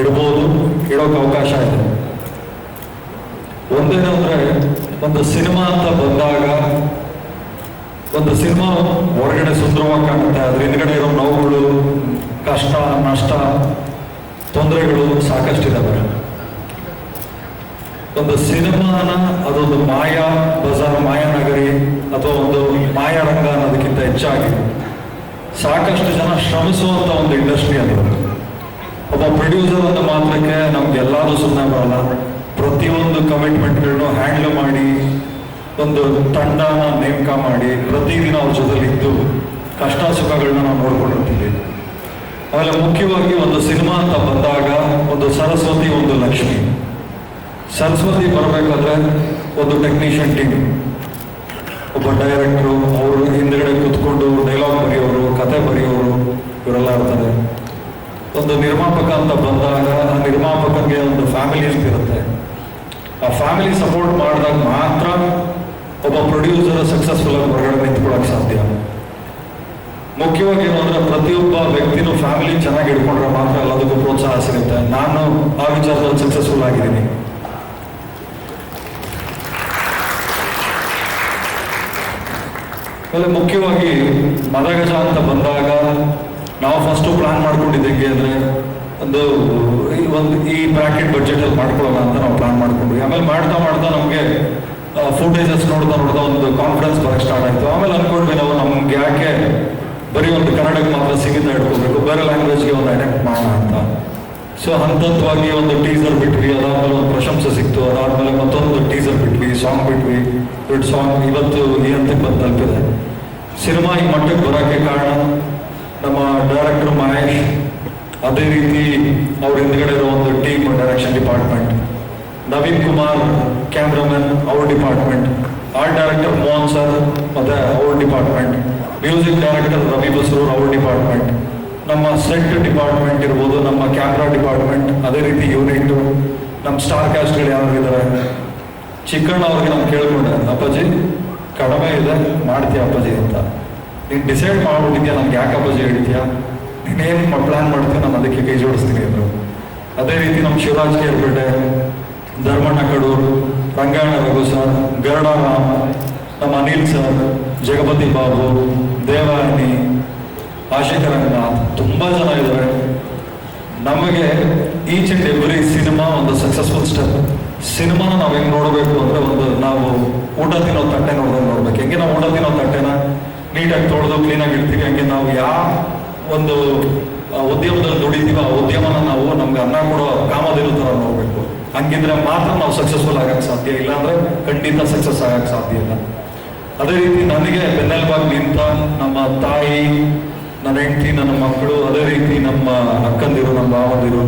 ಇಡ್ಬೋದು, ಇಡೋಕೆ ಅವಕಾಶ ಇದೆ. ಒಂದೇನಂದ್ರೆ, ಒಂದು ಸಿನಿಮಾ ಅಂತ ಬಂದಾಗ ಒಂದು ಸಿನಿಮಾ ಹೊರಗಡೆ ಸುಂದರವಾಗಿ ಕಾಣುತ್ತೆ, ಅದ್ರ ಹಿಂದ್ಗಡೆ ಇರೋ ನೋವುಗಳು, ಕಷ್ಟ, ನಷ್ಟ, ತೊಂದರೆಗಳು ಸಾಕಷ್ಟಿದ್ದಾವೆ. ಒಂದು ಸಿನಿಮಾನ ಅದೊಂದು ಮಾಯಾ ಬಜಾರ್, ಮಾಯಾನಗರಿ ಅಥವಾ ಒಂದು ಮಾಯಾರಂಗ ಅನ್ನೋದಕ್ಕಿಂತ ಹೆಚ್ಚಾಗಿ ಸಾಕಷ್ಟು ಜನ ಶ್ರಮಿಸುವಂಥ ಒಂದು ಇಂಡಸ್ಟ್ರಿ ಅದು. ಒಬ್ಬ ಪ್ರೊಡ್ಯೂಸರ್ ಅಂತ ಮಾತ್ರಕ್ಕೆ ನಮ್ಗೆಲ್ಲರೂ ಸುಮ್ಮನೆ ಬರಲ್ಲ. ಪ್ರತಿಯೊಂದು ಕಮಿಟ್ಮೆಂಟ್ಗಳನ್ನು ಹ್ಯಾಂಡಲ್ ಮಾಡಿ, ಒಂದು ತಂಡನ ನೇಮಕ ಮಾಡಿ, ಪ್ರತಿದಿನ ಅವ್ರ ಜೊತೆಲಿದ್ದು ಕಷ್ಟ ಸುಖಗಳನ್ನ ನಾವು ನೋಡ್ಕೊಂಡಿರ್ತೀವಿ. ಆಮೇಲೆ ಮುಖ್ಯವಾಗಿ ಒಂದು ಸಿನಿಮಾ ಅಂತ ಬಂದಾಗ ಒಂದು ಸರಸ್ವತಿ, ಒಂದು ಲಕ್ಷ್ಮಿ. ಸರಸ್ವತಿ ಬರಬೇಕಾದ್ರೆ ಒಂದು ಟೆಕ್ನಿಷಿಯನ್ ಟೀಮ್, ಒಬ್ಬ ಡೈರೆಕ್ಟ್ರು, ಅವರು ಹಿಂದ್ಗಡೆ ಕೂತ್ಕೊಂಡು ಡೈಲಾಗ್ ಬರೆಯೋರು, ಕತೆ ಬರೆಯೋರು, ಇವರೆಲ್ಲ ಇರ್ತಾರೆ. ಒಂದು ನಿರ್ಮಾಪಕ ಅಂತ ಬಂದಾಗ ಆ ನಿರ್ಮಾಪಕನಿಗೆ ಒಂದು ಫ್ಯಾಮಿಲಿ ಅಂತ ಇರುತ್ತೆ. ಆ ಫ್ಯಾಮಿಲಿ ಸಪೋರ್ಟ್ ಮಾಡಿದಾಗ ಮಾತ್ರ ಒಬ್ಬ ಪ್ರೊಡ್ಯೂಸರ್ ಸಕ್ಸಸ್ಫುಲ್ ಆಗಿ ಹೊರಗಡೆ ನಿಂತ್ಕೊಳ್ಳೋಕೆ ಸಾಧ್ಯ. ಮುಖ್ಯವಾಗಿ ಏನು ಅಂದರೆ, ಪ್ರತಿಯೊಬ್ಬ ವ್ಯಕ್ತಿನೂ ಫ್ಯಾಮಿಲಿ ಚೆನ್ನಾಗಿ ಇಟ್ಕೊಂಡ್ರೆ ಮಾತ್ರ ಎಲ್ಲದಕ್ಕೂ ಪ್ರೋತ್ಸಾಹ ಸಿಗುತ್ತೆ. ನಾನು ಆ ವಿಚಾರದಲ್ಲಿ ಸಕ್ಸಸ್ಫುಲ್ ಆಗಿದ್ದೀನಿ. ಆಮೇಲೆ ಮುಖ್ಯವಾಗಿ ಮದಗಜ ಅಂತ ಬಂದಾಗ ನಾವು ಫಸ್ಟು ಪ್ಲಾನ್ ಮಾಡ್ಕೊಂಡಿದ್ದೆಂಗೆ ಅಂದರೆ, ಈ ಬ್ರಾಕೆಟ್ ಬಜೆಟಲ್ಲಿ ಮಾಡ್ಕೊಳ್ಳೋಣ ಅಂತ ನಾವು ಪ್ಲಾನ್ ಮಾಡ್ಕೊಂಡ್ವಿ. ಆಮೇಲೆ ಮಾಡ್ತಾ ನಮಗೆ ಫುಟೇಜಸ್ ನೋಡ್ತಾ ಒಂದು ಕಾನ್ಫಿಡೆನ್ಸ್ ಬರೋಕ್ಕೆ ಸ್ಟಾರ್ಟ್ ಆಯಿತು. ಆಮೇಲೆ ಅಂದ್ಕೊಂಡ್ವಿ ನಾವು, ನಮ್ಗೆ ಯಾಕೆ ಬರೀ ಒಂದು ಕನ್ನಡಕ್ಕೆ ಮಾತ್ರ ಸೀಮಿತ ಇಟ್ಕೋಬೇಕು, ಬೇರೆ ಲ್ಯಾಂಗ್ವೇಜ್ಗೆ ಒಂದು ಅಡಾಪ್ಟ್ ಮಾಡೋಣ ಅಂತ. ಸೊ ಹಂತವಾಗಿ ಒಂದು ಟೀಸರ್ ಬಿಟ್ವಿ, ಅದಾದ್ಮೇಲೆ ಒಂದು ಪ್ರಶಂಸೆ ಸಿಕ್ತು, ಅದಾದ್ಮೇಲೆ ಮತ್ತೊಂದು ಟೀಸರ್ ಬಿಟ್ವಿ, ಸಾಂಗ್ ಬಿಟ್ವಿ, ದೊಡ್ಡ ಸಾಂಗ್ ಇವತ್ತು ಈ ಹಂತಕ್ಕೆ ಬಂದು ತಲುಪಿದೆ. ಸಿನಿಮಾ ಈ ಮಟ್ಟಕ್ಕೆ ಬರೋಕ್ಕೆ ಕಾರಣ ನಮ್ಮ ಡೈರೆಕ್ಟರ್ ಮಹೇಶ್, ಅದೇ ರೀತಿ ಅವ್ರ ಹಿಂದ್ಗಡೆ ಇರೋ ಒಂದು team, direction department, Naveen Kumar cameraman ಅವ್ರ department, art director Mohan sir ಮತ್ತೆ ಅವ್ರ department, music director Ravi Basrur ಅವ್ರ ಡಿಪಾರ್ಟ್ಮೆಂಟ್, ನಮ್ಮ ಸೆಟ್ ಡಿಪಾರ್ಟ್ಮೆಂಟ್ ಇರ್ಬೋದು, ನಮ್ಮ ಕ್ಯಾಮ್ರಾ ಡಿಪಾರ್ಟ್ಮೆಂಟ್, ಅದೇ ರೀತಿ ಯೂನಿಟ್, ನಮ್ಮ ಸ್ಟಾರ್ ಕ್ಯಾಸ್ಟ್ಗಳು ಯಾರು ಇದ್ದಾರೆ. ಚಿಕ್ಕಣ್ಣ ಅವ್ರಿಗೆ ನಾನು ಕೇಳ್ಕೊಂಡೆ, ಅಪ್ಪಾಜಿ ಕಡಿಮೆ ಇದೆ ಮಾಡ್ತೀಯ ಅಪ್ಪಾಜಿ ಅಂತ. ನೀನು ಡಿಸೈಡ್ ಮಾಡ್ಬಿಟ್ಟಿದ್ಯಾ, ನನ್ಗೆ ಯಾಕೆ ಅಪ್ಪಾಜಿ ಹೇಳ್ತೀಯಾ, ನೀನೇನು ಪ್ಲ್ಯಾನ್ ಮಾಡ್ತೀಯ, ನಾನು ಅದಕ್ಕೆ ಕೈ ಜೋಡಿಸ್ತೀನಿ ಅಂದರು. ಅದೇ ರೀತಿ ನಮ್ಮ ಶಿವರಾಜ್ ಕೇರ್ಪೇಟೆ, ಧರ್ಮಣ್ಣ ಕಡೂರು, ರಂಗಾಯಣ ರಘು ಸರ್, ಗರುಡ ರಾಮ್, ನಮ್ಮ ಅನಿಲ್ ಸರ್, ಜಗಪತಿ ಬಾಬು, ದೇವಾನಿ, ಆಶಿಕ ರಂಗನಾಥ್, ತುಂಬ ಜನ ಇದ್ದಾರೆ. ನಮಗೆ ಈಚ್ ಆ್ಯಂಡ್ ಎವ್ರಿ ಸಿನಿಮಾ ಒಂದು ಸಕ್ಸಸ್ಫುಲ್ ಸ್ಟೆಪ್. ಸಿನಿಮಾನ ನಾವು ಹೆಂಗೆ ನೋಡಬೇಕು ಅಂದರೆ, ಒಂದು ನಾವು ಊಟ ತಿನ್ನೋ ತಟ್ಟೆ ನೋಡ್ದಂಗೆ ನೋಡ್ಬೇಕು. ಹೆಂಗೆ ನಾವು ಊಟ ತಿನ್ನೋ ತಟ್ಟೆನ ನೀಟಾಗಿ ತೊಳೆದು ಕ್ಲೀನಾಗಿ ಇಡ್ತೀವಿ, ಹಂಗೆ ನಾವು ಯಾವ ಒಂದು ಉದ್ಯಮದಲ್ಲಿ ದುಡಿತೀವಿ, ಆ ಉದ್ಯಮನ ನಾವು ನಮ್ಗೆ ಅನ್ನ ಕೊಡೋ ಕಾಮದಿರೋ ಥರ ನೋಡಬೇಕು. ಹಂಗಿದ್ರೆ ಮಾತ್ರ ನಾವು ಸಕ್ಸಸ್ಫುಲ್ ಆಗಕ್ಕೆ ಸಾಧ್ಯ, ಇಲ್ಲಾಂದ್ರೆ ಖಂಡಿತ ಸಕ್ಸಸ್ ಆಗಕ್ಕೆ ಸಾಧ್ಯ ಇಲ್ಲ. ಅದೇ ರೀತಿ ನನಗೆ ಬೆನ್ನೆಲುಬಾಗಿ ನಿಂತ ನಮ್ಮ ತಾಯಿ, ನನ್ನ ಹೆಂಡತಿ, ನನ್ನ ಮಕ್ಕಳು, ಅದೇ ರೀತಿ ನಮ್ಮ ಅಕ್ಕಂದಿರು, ನಮ್ಮ ಭಾವಂದಿರು,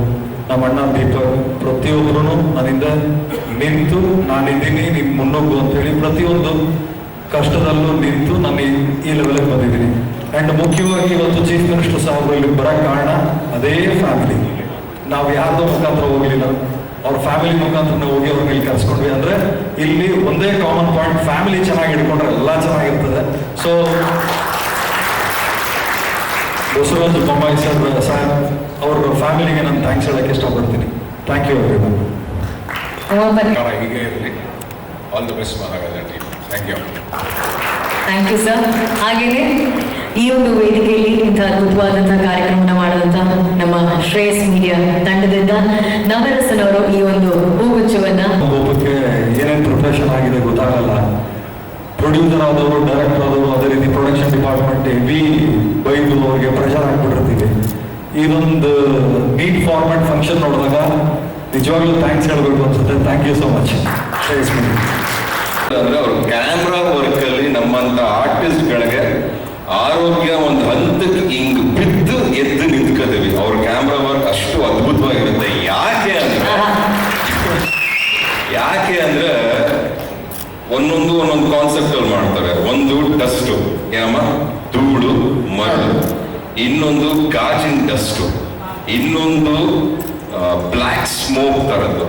ನಮ್ಮ ಅಣ್ಣ ದೀಪಕ್, ಪ್ರತಿಯೊಬ್ಬರೂ ನನ್ನಿಂದ ನಿಂತು ನಾನಿದ್ದೀನಿ ನೀನು ಮುನ್ನುಗ್ಗು ಅಂತೇಳಿ ಪ್ರತಿಯೊಂದು ಕಷ್ಟದಲ್ಲೂ ನಿಂತು ನಾನು ಈ ಲೆವೆಲ್ಗೆ ಬಂದಿದ್ದೀನಿ. ಆ್ಯಂಡ್ ಮುಖ್ಯವಾಗಿ ಇವತ್ತು ಚೀಫ್ ಮಿನಿಸ್ಟರ್ ಸಾಹೇಬರು ಇಲ್ಲಿ ಬರೋಕ್ಕೆ ಕಾರಣ ಅದೇ ಫ್ಯಾಮಿಲಿ. ನಾವು ಯಾರ್ದೋ ಮುಖಾಂತರ ಹೋಗಲಿಲ್ಲ, ಅವ್ರ ಫ್ಯಾಮಿಲಿ ಮುಖಾಂತರ ಹೋಗಿ ಅವ್ರನ್ನ ಇಲ್ಲಿ ಕರೆಸ್ಕೊಂಡ್ವಿ. ಅಂದರೆ ಇಲ್ಲಿ ಒಂದೇ ಕಾಮನ್ ಪಾಯಿಂಟ್, ಫ್ಯಾಮಿಲಿ ಚೆನ್ನಾಗಿ ಹಿಡ್ಕೊಂಡ್ರೆ ಎಲ್ಲ ಚೆನ್ನಾಗಿರ್ತದೆ. ಸೊ ಬಸವರಾಜ ಬೊಮ್ಮಾಯಿ ಸರ್ ಸಾಹೇಬ್ ಅವ್ರ ಫ್ಯಾಮಿಲಿಗೆ ನಾನು ಥ್ಯಾಂಕ್ಸ್ ಹೇಳೋಕ್ಕೆ ಇಷ್ಟಪಡ್ತೀನಿ. Thank you everyone. ಹೀಗೆ ಇರಲಿ. All the best Maharaja team. Thank you. Thank you sir. ಹಾಗೆಯೇ ಈ ಒಂದು ವೇದಿಕೆಯಲ್ಲಿ ಇಂಥ ಅದ್ಭುತವಾದಂತಹ ಕಾರ್ಯಕ್ರಮವನ್ನು ಮಾಡಿದಂತಹ ನಮ್ಮ ಶ್ರೇಯಸ್ ಮೀಡಿಯಾ ತಂಡದಿಂದ ನವರಸನ್ ಅವರು ಈ ಒಂದು ಹೂಗುಚ್ಛವನ್ನ, ಒಬ್ಬಕ್ಕೆ ಏನೇನು ಪ್ರಿಪ್ರೇಷನ್ ಆಗಿದೆ ಗೊತ್ತಾಗಲ್ಲ. ಪ್ರೊಡ್ಯೂಸರ್ ಆದವರು, ಡೈರೆಕ್ಟರ್ ಆದವರು, ಅದೇ ರೀತಿ ಪ್ರೊಡಕ್ಷನ್ ಡಿಪಾರ್ಟ್ಮೆಂಟ್ ಹೆವಿ ಬೈದು ಅವ್ರಿಗೆ ಪ್ರೆಷರ್ ಹಾಕ್ಬಿಟ್ಟಿರ್ತೀವಿ. ಇದೊಂದು ನೀಟ್ ಫಾರ್ಮ್ಯಾಟ್ ಫಂಕ್ಷನ್ ನೋಡಿದಾಗ ನಿಜವಾಗ್ಲೂ ಥ್ಯಾಂಕ್ಸ್ ಹೇಳಬೇಕು ಅನ್ಸುತ್ತೆ. Thank you so much Shreyas media. ಅಂದ್ರೆ ಅವ್ರ ಕ್ಯಾಮ್ರಾ ವರ್ಕ್ ಅಲ್ಲಿ ನಮ್ಮಂತ ಆರ್ಟಿಸ್ಟ್ಗಳಿಗೆ ಆರೋಗ್ಯ ಒಂದು ಹಂತಕ್ಕೆ ಹಿಂಗ್ ಬಿದ್ದು ಎದ್ದು ನಿಂತ್ಕೋತೀವಿ. ಅವ್ರ ಕ್ಯಾಮ್ರಾ ವರ್ಕ್ ಅಷ್ಟು ಅದ್ಭುತವಾಗಿರುತ್ತೆ. ಯಾಕೆ ಅಂದ್ರೆ ಒಂದೊಂದು ಕಾನ್ಸೆಪ್ಟ್ ಅಲ್ಲಿ ಮಾಡ್ತಾರೆ. ಒಂದು ಡಸ್ಟು, ಏನಮ್ಮ ಧೂಳು ಮರಳು, ಇನ್ನೊಂದು ಗಾಜಿನ ಡಸ್ಟು, ಇನ್ನೊಂದು ಬ್ಲ್ಯಾಕ್ ಸ್ಮೋಕ್ ತರದ್ದು,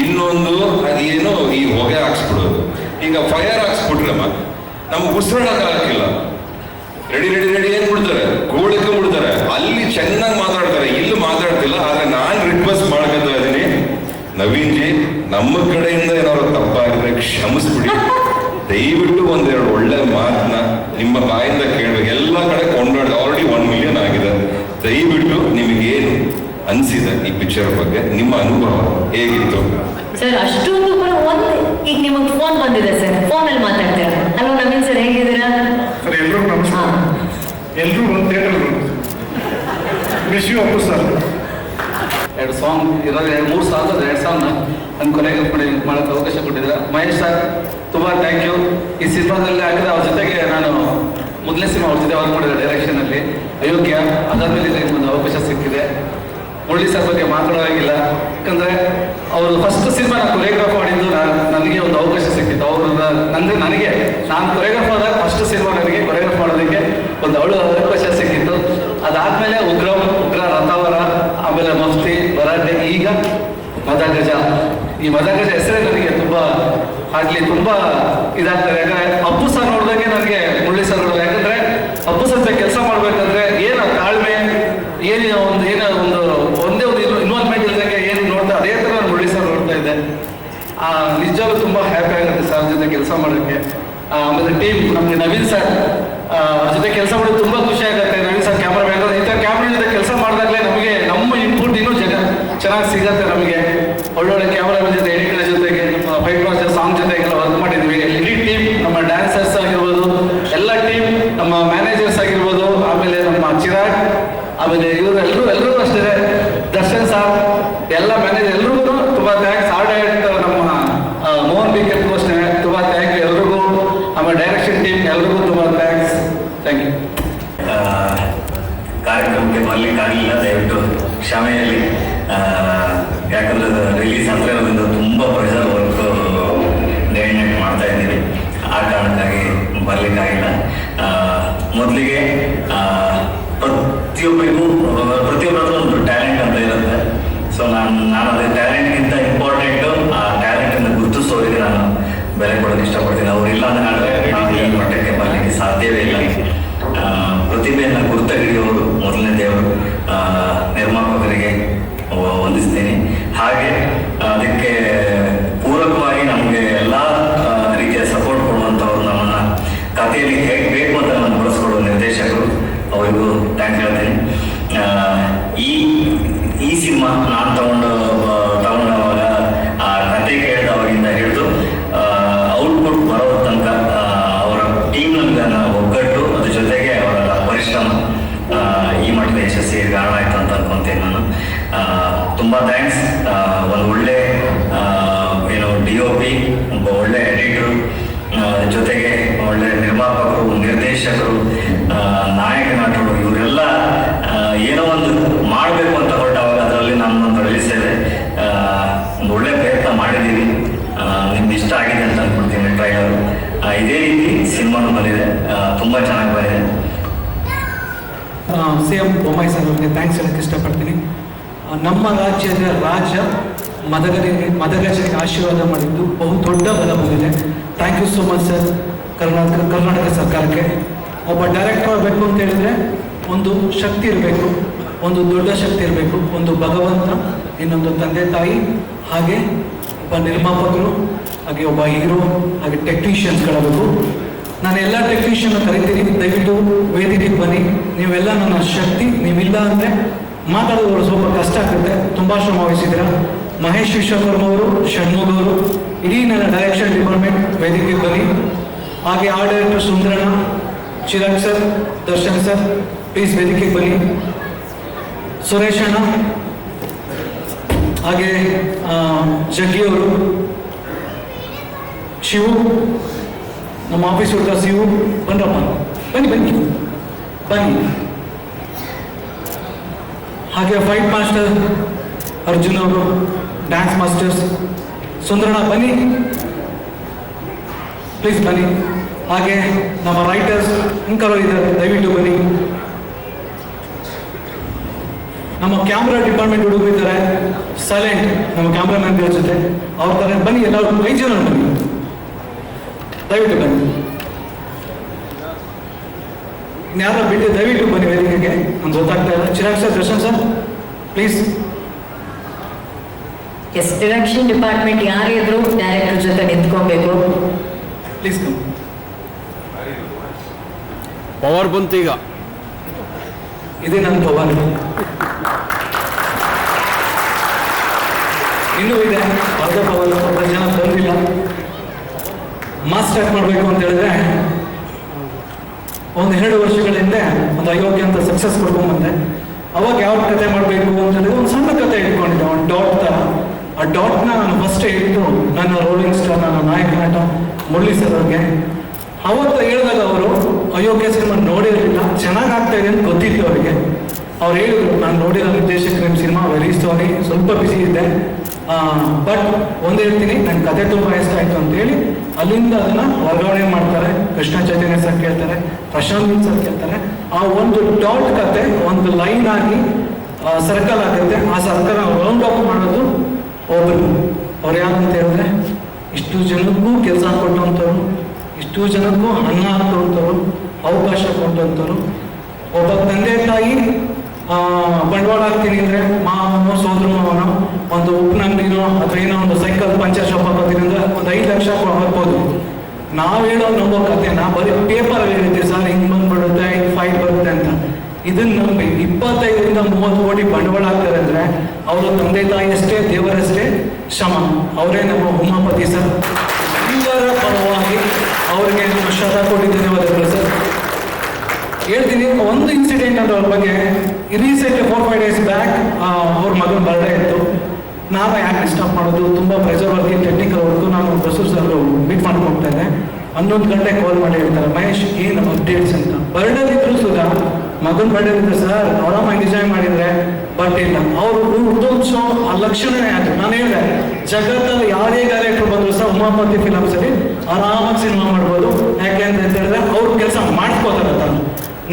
ಇನ್ನೊಂದು ಅದೇನೋ ಈ ಹೊಗೆ ಹಾಕ್ಸ್ಬಿಡೋದು. ಈಗ ಫೈರ್ ಹಾಕ್ಸ್ಬಿಟ್ರಮ್ಮ ನಮ್ಗೆ ಉಸಿರಾಡಕ್ಕೆ ಆಗಕ್ಕಿಲ್ಲ. ರೆಡಿ ಏನ್ ಬಿಡ್ತಾರೆ, ಗೋಳಕ್ಕೆ ಬಿಡ್ತಾರೆ. ಅಲ್ಲಿ ಚೆನ್ನಾಗಿ ಮಾತಾಡ್ತಾರೆ, ಇಲ್ಲಿ ಮಾತಾಡ್ತಿಲ್ಲ. ಆದ್ರೆ ನಾನು ರಿಕ್ವೆಸ್ಟ್ ಮಾಡ್ಕೊತಾ ಇದ್ದೀನಿ, ನವೀನ್ ಜಿ, ನಮ್ಮ ಕಡೆಯಿಂದ ಏನಾದ್ರು ತಪ್ಪಾಗಿದ್ರೆ ಕ್ಷಮಿಸ್ಬಿಡಿ. ದಯವಿಟ್ಟು ಒಂದೆರಡು ಒಳ್ಳೆ ಮಾತನ್ನ ನಿಮ್ಮ ಬಾಯಿಂದ ಕೇಳಬೇಕು. ಎಲ್ಲ ಕಡೆ ಕೊಂಡಾಡ ಆಲ್ರೆಡಿ 1 ಮಿಲಿಯನ್ ಆಗಿದೆ. ದಯವಿಟ್ಟು ನಿಮಗೇನು ಅನ್ಸಿದೆ ಈ ಪಿಕ್ಚರ್ ಬಗ್ಗೆ, ನಿಮ್ಮ ಅನುಭವ ಹೇಗಿತ್ತು ಸರ್? ಅಷ್ಟೊಂದು ಒಂದು ಈಗ ನಿಮಗೆ ಫೋನ್ ಬಂದಿದೆ ಸರ್, ಫೋನಲ್ಲಿ ಮಾತಾಡ್ತೀರಾ? ಹಲೋ ನವೀನ್ ಸರ್, ಹೇಗಿದ್ದೀರಾ ಸರ್? ಎಲ್ಲರೂ ನಮಸ್ಕಾರ. ಎಲ್ಲರೂ ಒಂದು theatre wish you Appu sir. 2 song ಇರೋದು 3 ಸಾಂಗ್, 2 ಸಾಂಗ್ ನಮ್ಮ ಕೊನೆಗೆ ಮಾಡೋಕ್ಕೆ ಅವಕಾಶ ಕೊಟ್ಟಿದ್ದೀರಾ. ಮಹೇಶ್ ಸರ್ ತುಂಬ ಥ್ಯಾಂಕ್ ಯು. ಈ ಸಿನಿಮಾದಲ್ಲಿ ಹಾಕಿದ್ರೆ ಅವ್ರ ಜೊತೆಗೆ ನಾನು ಮೊದಲನೇ ಸಿನಿಮಾ ಅವ್ರ ಜೊತೆ ವರ್ಕ್ ಮಾಡಿದೆ ಡೈರೆಕ್ಷನಲ್ಲಿ, ಅಯೋಗ್ಯ. ಅದಾದಮೇಲೆ ಇದಕ್ಕೆ ಒಂದು ಅವಕಾಶ ಸಿಕ್ಕಿದೆ. ಮುರಳಿ ಸರ್ ಬಗ್ಗೆ ಮಾತಾಡೋವಾಗಿಲ್ಲ, ಯಾಕಂದರೆ ಅವರು ಫಸ್ಟ್ ಸಿನಿಮಾ ನಾನು ಕೊರಿಯೋಗ್ರಾಫ್ ಮಾಡಿದ್ದು ನನಗೆ ಒಂದು ಅವಕಾಶ ಸಿಕ್ಕಿತ್ತು. ಅವರು ನಾನು ಕೊರಿಯೋಗ್ರಾಫ್ ಆದಾಗ ಫಸ್ಟ್ ಸಿನಿಮಾ ನನಗೆ ಕೊರಿಯೋಗ್ರಾಫ್ ಮಾಡೋದಕ್ಕೆ ಒಂದು ಅವಕಾಶ ಸಿಕ್ಕಿತ್ತು. ಅದಾದಮೇಲೆ ಉಗ್ರ ರಥವರ, ಆಮೇಲೆ ಮಫ್ತಿ, ಭರಾಟೆ, ಈಗ ಮದಗಜ. ಈ ಮದಗಜ ಹೆಸರೇ ನನಗೆ ತುಂಬ ಇದಾಗ್ತದೆ. ಯಾಕಂದರೆ ಅಪ್ಪು ಸರ್ ನೋಡಿದಾಗೆ ನನಗೆ ಮುರಳಿ ಸರ್ ನೋಡೋದು. ಯಾಕಂದರೆ ಅಪ್ಪು ಸರ್ ಕೆಲಸ ಮಾಡಬೇಕಂದ್ರೆ ಏನು ತಾಳ್ಮೆ, ಒಂದೇ ಒಂದು ಇನ್ವಾಲ್ವ್ಮೆಂಟ್ ಇಲ್ದಂಗೆ ಏನು ನೋಡ್ತಾ ಅದೇ ಥರ ನಾನು ಮುರಳಿ ಸರ್ ನೋಡ್ತಾ ಇದ್ದೆ. ನಿಜವಾಗ್ಲೂ ತುಂಬ ಹ್ಯಾಪಿ ಆಗುತ್ತೆ ಸರ್ ಜೊತೆ ಕೆಲಸ ಮಾಡೋಕ್ಕೆ. ಆಮೇಲೆ ಟೀಮ್ ನಮಗೆ ನವೀನ್ ಸರ್ ಅವ್ರ ಜೊತೆ ಕೆಲಸ ಮಾಡೋದು ತುಂಬ ಖುಷಿ ಆಗುತ್ತೆ. ನವೀನ್ ಸರ್ ಕ್ಯಾಮ್ರಾ ಬೇಕಾದ್ರೆ ಈ ಥರ ಕ್ಯಾಮ್ರಾ ಜೊತೆ ಕೆಲಸ ಮಾಡಿದಾಗಲೇ ನಮಗೆ ನಮ್ಮ ಇನ್ಪುಟ್ ಇನ್ನೂ ಚೆನ್ನಾಗಿ ಸಿಗುತ್ತೆ. ನಮಗೆ ಒಳ್ಳೊಳ್ಳೆ ಕ್ಯಾಮ್ರಾ ಜೊತೆ, ಎಡಿಟರ್ ಜೊತೆಗೆ, ನಮ್ಮ ಫೈಟ್ ಸಾಂಗ್ ಜೊತೆಗೆಲ್ಲ ವರ್ಕ್ ಮಾಡಿದ್ವಿ. ಇಡೀ ಟೀಮ್, ನಮ್ಮ ಡ್ಯಾನ್ಸರ್ಸ್ ಆಗಿರ್ಬೋದು, ಎಲ್ಲ ಟೀಮ್, ನಮ್ಮ ಮ್ಯಾನೇಜರ್ಸ್ ಆಗಿರ್ಬೋದು, ಆಮೇಲೆ ನಮ್ಮ ಚಿರಾಗ್, ಆಮೇಲೆ ಎಲ್ಲರೂ ಅಷ್ಟೇ, ದರ್ಶನ್ ಸಾರ್, ಮ್ಯಾನೇಜರ್ ಎಲ್ರಿಗೂ ತುಂಬ ಥ್ಯಾಂಕ್ಸ್. ಆರ್ಟ್ ಡೈರೆಕ್ಟರ್ ನಮ್ಮ ಮೋಹನ್ ಬಿ ಕೆಲ್ಗೂ ಅಷ್ಟೇ ತುಂಬ ಥ್ಯಾಂಕ್ ಯು ಎಲ್ರಿಗೂ. ಆಮೇಲೆ ಡೈರೆಕ್ಷನ್ ಟೀಮ್ ಎಲ್ರಿಗೂ ತುಂಬ ಥ್ಯಾಂಕ್ಸ್. Thank you. ಕಾರ್ಯಕ್ರಮಕ್ಕೆ ಬರಲಿಕ್ಕಾಗಲಿಲ್ಲ, ದಯವಿಟ್ಟು ಕ್ಷಮೆಯಲ್ಲಿ. ಯಾಕಂದ್ರೆ ರಿಲೀಸ್ ಅಂತ ಇರೋದ್ರಿಂದ ತುಂಬ pressure work day and night ಮಾಡ್ತಾ ಇದ್ದೀವಿ. ಆ ಕಾರಣಕ್ಕಾಗಿ ಬರಲಿಕ್ಕಾಗಿಲ್ಲ. ಮೊದಲಿಗೆ ಪ್ರತಿಯೊಬ್ಬರಿಗೂ ಒಂದು ಟ್ಯಾಲೆಂಟ್ ಅಂತ ಇರುತ್ತೆ. ಸೊ ನಾನು ಅದೇ ಟ್ಯಾಲೆಂಟ್ಗಿಂತ ಇಂಪಾರ್ಟೆಂಟು ಆ ಟ್ಯಾಲೆಂಟನ್ನು ಗುರುತಿಸೋರಿಗೆ ನಾನು ಬೆಲೆ ಕೊಡೋಕ್ಕೆ ಇಷ್ಟಪಡ್ತೀನಿ. ಅವರಿಲ್ಲ ಅಂದರೆ ನಾನು ಈ ಮಟ್ಟಕ್ಕೆ ಬರಲಿಕ್ಕೆ ಸಾಧ್ಯವೇ ಇಲ್ಲ. ಪ್ರತಿಭೆಯನ್ನು ಗುರುತಗಿಡಿಯೋರು ಮೊದಲನೇ ದೇವರು. ನಿರ್ಮಾಪಕರಿಗೆ ವಂದಿಸ್ತೀನಿ. ಹಾಗೆ ಅದಕ್ಕೆ ಪೂರಕವಾಗಿ ನಮಗೆ ಎಲ್ಲ ರೀತಿಯ ಸಪೋರ್ಟ್ ಕೊಡುವಂಥವ್ರು, ನಮ್ಮನ್ನು ಕಥೆಯಲ್ಲಿ ಹೇಗೆ ಬೇಕು ಅಂತ ನಮ್ಮನ್ನು ಬಳಸ್ಕೊಡೋ ನಿರ್ದೇಶಕರು, ಅವರಿಗೂ ಥ್ಯಾಂಕ್ ಹೇಳ್ತೀನಿ. ಈ ಸಿನಿಮಾ ನಾನು ತಗೊಂಡವಾಗ ಆ ಕತೆ ಕೇಳಿದವಾಗಿಂದ ಹಿಡಿದು ಔಟ್ಪುಟ್ ಬರೋ ತನಕ ಅವರ ಟೀಮ್ನಲ್ಲಿ ಒಗ್ಗಟ್ಟು, ಅದ್ರ ಜೊತೆಗೆ ಅವರ ಪರಿಶ್ರಮ ಈ ಮಟ್ಟದ ಯಶಸ್ಸಿಗೆ ಕಾರಣ ಆಯಿತು ಅಂತ ಅನ್ಕೊಂತೀನಿ ನಾನು. ತುಂಬ ಥ್ಯಾಂಕ್ಸ್. ಒಂದು ಒಳ್ಳೆ DOP, ಒಬ್ಬ ಒಳ್ಳೆ ಎಡಿಟರು, ಜೊತೆಗೆ ಒಳ್ಳೆ ನಿರ್ಮಾಪಕರು, ನಿರ್ದೇಶಕರು, ನಾಯಕ ನಟರು, ಇವರೆಲ್ಲ ಏನೋ ಒಂದು ಮಾಡಬೇಕು ಅಂತ ಹೊರಟಾವಾಗ ಅದರಲ್ಲಿ ನಮ್ಮೊಂದು ರಿಲೀಸಿದೆ. ಒಂದು ಒಳ್ಳೆ ಪ್ರಯತ್ನ ಮಾಡಿದ್ದೀವಿ. ನಿಮ್ಗೆ ಇಷ್ಟ ಆಗಿದೆ ಅಂತ ಅಂದ್ಕೊಳ್ತೀನಿ ಟ್ರೈಲರು. ಇದೇ ರೀತಿ ಸಿನಿಮಾನು ಬಂದಿದೆ, ತುಂಬ ಚೆನ್ನಾಗಿ ಬಂದಿದೆ. CM ಬೊಮ್ಮಾಯಿ ಸರ್ ಅವರಿಗೆ ಥ್ಯಾಂಕ್ಸ್ ಹೇಳಕ್ಕೆ ಇಷ್ಟಪಡ್ತೀನಿ. ನಮ್ಮ ರಾಜ್ಯದ ರಾಜ ಮದಗಜರಿಗೆ ಆಶೀರ್ವಾದ ಮಾಡಿದ್ದು ಬಹು ದೊಡ್ಡ ಬಲ ಬಂದಿದೆ. Thank you so much sir. Karnataka ಸರ್ಕಾರಕ್ಕೆ ಒಬ್ಬ ಡೈರೆಕ್ಟರ್ ಆಗಬೇಕು ಅಂತ ಹೇಳಿದರೆ ಒಂದು ಶಕ್ತಿ ಇರಬೇಕು, ಒಂದು ದೊಡ್ಡ ಶಕ್ತಿ ಇರಬೇಕು. ಒಂದು ಭಗವಂತ, ಇನ್ನೊಂದು ತಂದೆ ತಾಯಿ, ಹಾಗೆ ಒಬ್ಬ ನಿರ್ಮಾಪಕರು, ಹಾಗೆ ಒಬ್ಬ ಹೀರೋ, ಹಾಗೆ ಟೆಕ್ನಿಷಿಯನ್ಸ್ಗಳಾಗಬೇಕು. ನಾನು ಎಲ್ಲ ಟೆಕ್ನಿಷಿಯನ್ ಕರಿತೀನಿ, ದಯವಿಟ್ಟು ವೇದಿಕೆಗೆ ಬನ್ನಿ. ನೀವೆಲ್ಲ ನನ್ನ ಶಕ್ತಿ. ನೀವಿಲ್ಲ ಅಂದರೆ ಮಾತಾಡೋದು ಸ್ವಲ್ಪ ಕಷ್ಟ ಆಗುತ್ತೆ. ತುಂಬ ಶ್ರಮ ವಹಿಸಿದ್ದೀರ. ಮಹೇಶ್ ವಿಶ್ವಕರ್ಮ ಅವರು, ಷಣ್ಮುಖ ಅವರು, ಇಡೀ ನನ್ನ ಡೈರೆಕ್ಷನ್ ಡಿಪಾರ್ಟ್ಮೆಂಟ್ ವೇದಿಕೆಗೆ ಬನ್ನಿ. ಹಾಗೆ art director Sundaranna, Chirag sir, Darshan sir, please ವೇದಿಕೆಗೆ ಬನ್ನಿ. ಸುರೇಶ್ ಅಣ್ಣ, ಹಾಗೆ ಜಗ್ಗಿ ಅವರು, ಶಿವು, ನಮ್ಮ ಆಫೀಸ್ ಹುಡುಗ ಶಿವು, ಬನ್ರಪ್ಪ, ಬನ್ನಿ ಬನ್ನಿ ಬನ್ನಿ. ಹಾಗೆ ಫೈಟ್ ಮಾಸ್ಟರ್ ಅರ್ಜುನ್ ಅವರು, ಡ್ಯಾನ್ಸ್ ಮಾಸ್ಟರ್ಸ್ ಸುಂದರಣ್ಣ, ಬನ್ನಿ ಪ್ಲೀಸ್ ಬನ್ನಿ. ಹಾಗೆ ನಮ್ಮ ರೈಟರ್ಸ್ ಅಂಕಲ್ ಇದ್ದಾರೆ, ದಯವಿಟ್ಟು ಬನ್ನಿ. ನಮ್ಮ ಕ್ಯಾಮ್ರಾ ಡಿಪಾರ್ಟ್ಮೆಂಟ್ ಹುಡುಗರು ಇದ್ದಾರೆ, ಸೈಲೆಂಟ್, ನಮ್ಮ ಕ್ಯಾಮ್ರಾಮನ್ ಜೊತೆ ಅವ್ರ ಥರ ಬನ್ನಿ. ಎಲ್ಲರೂ 5 ಜನ ಬನ್ನಿ, ದಯವಿಟ್ಟು ಬನ್ನಿ. ಇನ್ಯಾರ ಬಿಟ್ಟು ದಯವಿಟ್ಟು ಬನ್ನಿ ವೇದಿಕೆಗೆ. ನಮ್ಗೆ ಗೊತ್ತಾಗ್ತಾ ಇಲ್ಲ. Chirag sir, Darshan sir, please. Yes, direction department ಯಾರೇ ಇದ್ರು ಡೈರೆಕ್ಟರ್ ಜೊತೆ ನಿಂತ್ಕೊಬೇಕು. Please come. ಪವರ್ ಬಂತು ಈಗ. ಇದೇ ನನ್ನ ಪವರ್. ಇನ್ನೂ ಇದೆ ಅರ್ಧ ಪವರ್. ಸ್ವಲ್ಪ ಜನ ಬಂದಿಲ್ಲ. ಮಾಸ್ ಸ್ಟಾರ್ಟ್ ಮಾಡಬೇಕು ಅಂತ ಹೇಳಿದ್ರೆ ಒಂದು 2 ವರ್ಷಗಳ ಹಿಂದೆ ಒಂದು ಅಯೋಗ್ಯ ಅಂತ ಸಕ್ಸಸ್ ಕೊಡ್ಕೊಂಡ್ಬಂದೆ. ಅವಾಗ ಯಾವ ಕತೆ ಮಾಡಬೇಕು ಅಂತ ಹೇಳಿದ್ರೆ ಒಂದು ಸಣ್ಣ ಕತೆ ಇಟ್ಕೊಂಡಿದ್ದೆ, ಒಂದು ಡಾಟ್ ಥರ. ಆ ಡಾಟ್ನ ನಾನು ಫಸ್ಟ್ ಹೇಳಿದ್ದು ನನ್ನ ರೋಲಿಂಗ್ ಸ್ಟಾರ್, ನನ್ನ ನಾಯಕ ನಟ ಮುರಳಿ ಸರ್ ಅವ್ರಿಗೆ. ಅವತ್ತು ಹೇಳಿದಾಗ ಅವರು ಅಯೋಗ್ಯ ಸಿನಿಮಾ ನೋಡಿರಲಿಲ್ಲ, ಚೆನ್ನಾಗಿ ಆಗ್ತಾ ಇದೆ ಅಂತ ಗೊತ್ತಿತ್ತು ಅವರಿಗೆ. ಅವ್ರು ಹೇಳಿದ್ರು, ನಾನು ನೋಡಿರೋ ನಿರ್ದೇಶಕರ ನಿಮ್ಮ ಸಿನಿಮಾ ವೆರಿ ಸಾರಿ, ಸ್ವಲ್ಪ ಬಿಸಿ ಇದ್ದೆ, ಬಟ್ ಒಂದು ಹೇಳ್ತೀನಿ, ನನ್ನ ಕತೆ ತುಂಬ ಇಷ್ಟ ಆಯಿತು ಅಂತೇಳಿ ಅಲ್ಲಿಂದ ಅದನ್ನು ವರ್ಗಾವಣೆ ಮಾಡ್ತಾರೆ. ಕೃಷ್ಣ ಚೈತನ್ಯ ಸರ್ ಕೇಳ್ತಾರೆ, ಪ್ರಶಾಂತ್ ಸರ್ ಕೇಳ್ತಾರೆ. ಆ ಒಂದು ಡಾಟ್ ಕತೆ ಒಂದು ಲೈನ್ ಆಗಿ ಸರ್ಕಲ್ ಆಗುತ್ತೆ. ಆ ಸರ್ಕಲ್ ರೌಂಡ್ ಅಪ್ ಮಾಡೋದು ಒಬ್ಬರು. ಅವ್ರು ಯಾರು ಅಂತ ಹೇಳಿದ್ರೆ, ಇಷ್ಟು ಜನಕ್ಕೂ ಕೆಲಸ ಕೊಟ್ಟಂಥವ್ರು, ಇಷ್ಟು ಜನಕ್ಕೂ ಅನ್ನ ಹಾಕುವಂಥವ್ರು, ಅವಕಾಶ ಕೊಟ್ಟಂಥವ್ರು. ಒಬ್ಬ ತಂದೆ ತಾಯಿ ಬಂಡವಾಳ ಹಾಕ್ತೀನಿ ಅಂದರೆ ಮಾವನೋ ಸೋದರ ಮಾವನೋ ಒಂದು ಉಪ್ಪಿನಂಗಡಿನೋ ಅಥವಾ ಏನೋ ಒಂದು ಸೈಕಲ್ ಪಂಚರ್ ಶಾಪ್ ಹಾಕೋತೀನಿ ಅಂದರೆ ಒಂದು 5 ಲಕ್ಷ ಹಾಕ್ಬೋದು. ನಾವು ಹೇಳೋ ನಂಬೋ ಕಥೆನ ಬರೀ ಪೇಪರಲ್ಲಿ ಹೇಳಿರ್ತೀವಿ, ಸರ್ ಹಿಂಗೆ ಬಂದ್ಬಿಡುತ್ತೆ, ಹಿಂಗೆ ಫೈಟ್ ಬರುತ್ತೆ ಅಂತ. ಇದನ್ನು ನಂಬಿ 25ರಿಂದ 30 ಕೋಟಿ ಬಂಡವಾಳ ಹಾಕ್ತಾರೆ ಅಂದರೆ ಅವರು ತಂದೆ ತಾಯಿ ಅಷ್ಟೇ, ದೇವರಷ್ಟೇ ಶ್ರಮ. ಅವರೇ ನಮ್ಮ ಉಮಾಪತಿ ಸರ್. ಎಲ್ಲರ ಪರವಾಗಿ ಅವರಿಗೆ ನಮ್ಮ ಶತಕೋಟಿ ಧನ್ಯವಾದಗಳು ಸರ್. ಹೇಳ್ತೀನಿ, ಒಂದು ಇನ್ಸಿಡೆಂಟ್ ಅಂದ್ರೆ ಅವ್ರ ಬಗ್ಗೆ. ರೀಸೆಂಟ್ 4-5 ಡೇಸ್ ಬ್ಯಾಕ್ ಅವ್ರ ಮಗನ ಬರ್ಡೇ ಇತ್ತು. ನಾನು ಯಾಕೆ ಡಿಸ್ಟರ್ಬ್ ಮಾಡೋದು, ತುಂಬ ಪ್ರೆಷರ್ ವರ್ಕ್, ಟೆಕ್ನಿಕಲ್ ವರ್ಕು, ನಾನು ಬಸ್ಸು ಸರ್ ಮೀಟ್ ಮಾಡ್ಕೊಳ್ತಾ ಇದ್ದೆ. 11 ಗಂಟೆ ಕಾಲ್ ಮಾಡಿ ಹೇಳ್ತಾರೆ, ಮಹೇಶ್ ಏನು ಅಪ್ಡೇಟ್ಸ್ ಅಂತ. ಬರ್ಡೇ ಇದ್ರು ಸುಧಾ, ಮಗನ ಬರ್ಡೇ ಇದ್ರೆ ಸರ್ ಆರಾಮಾಗಿ ಎಂಜಾಯ್ ಮಾಡಿದ್ರೆ, ಬಟ್ ಇಲ್ಲ ಅವರು ಉರ್ದೋತ್ಸವ ಆ ಲಕ್ಷಣನೇ ಆಯ್ತು. ನಾನು ಹೇಳಿದೆ ಜಗತ್ತಲ್ಲಿ ಯಾರೇ ಡೈರೆಕ್ಟರ್ ಬಂದ್ರು ಸಹ ಉಮಾಪತಿ ಫಿಲಮ್ಸಲ್ಲಿ ಆರಾಮಾಗಿ ಸಿನಿಮಾ ಮಾಡ್ಬೋದು. ಯಾಕೆ ಅಂತ ಹೇಳಿದ್ರೆ ಅವ್ರು ಕೆಲಸ ಮಾಡ್ಕೋತಾರೆ ತಾನು.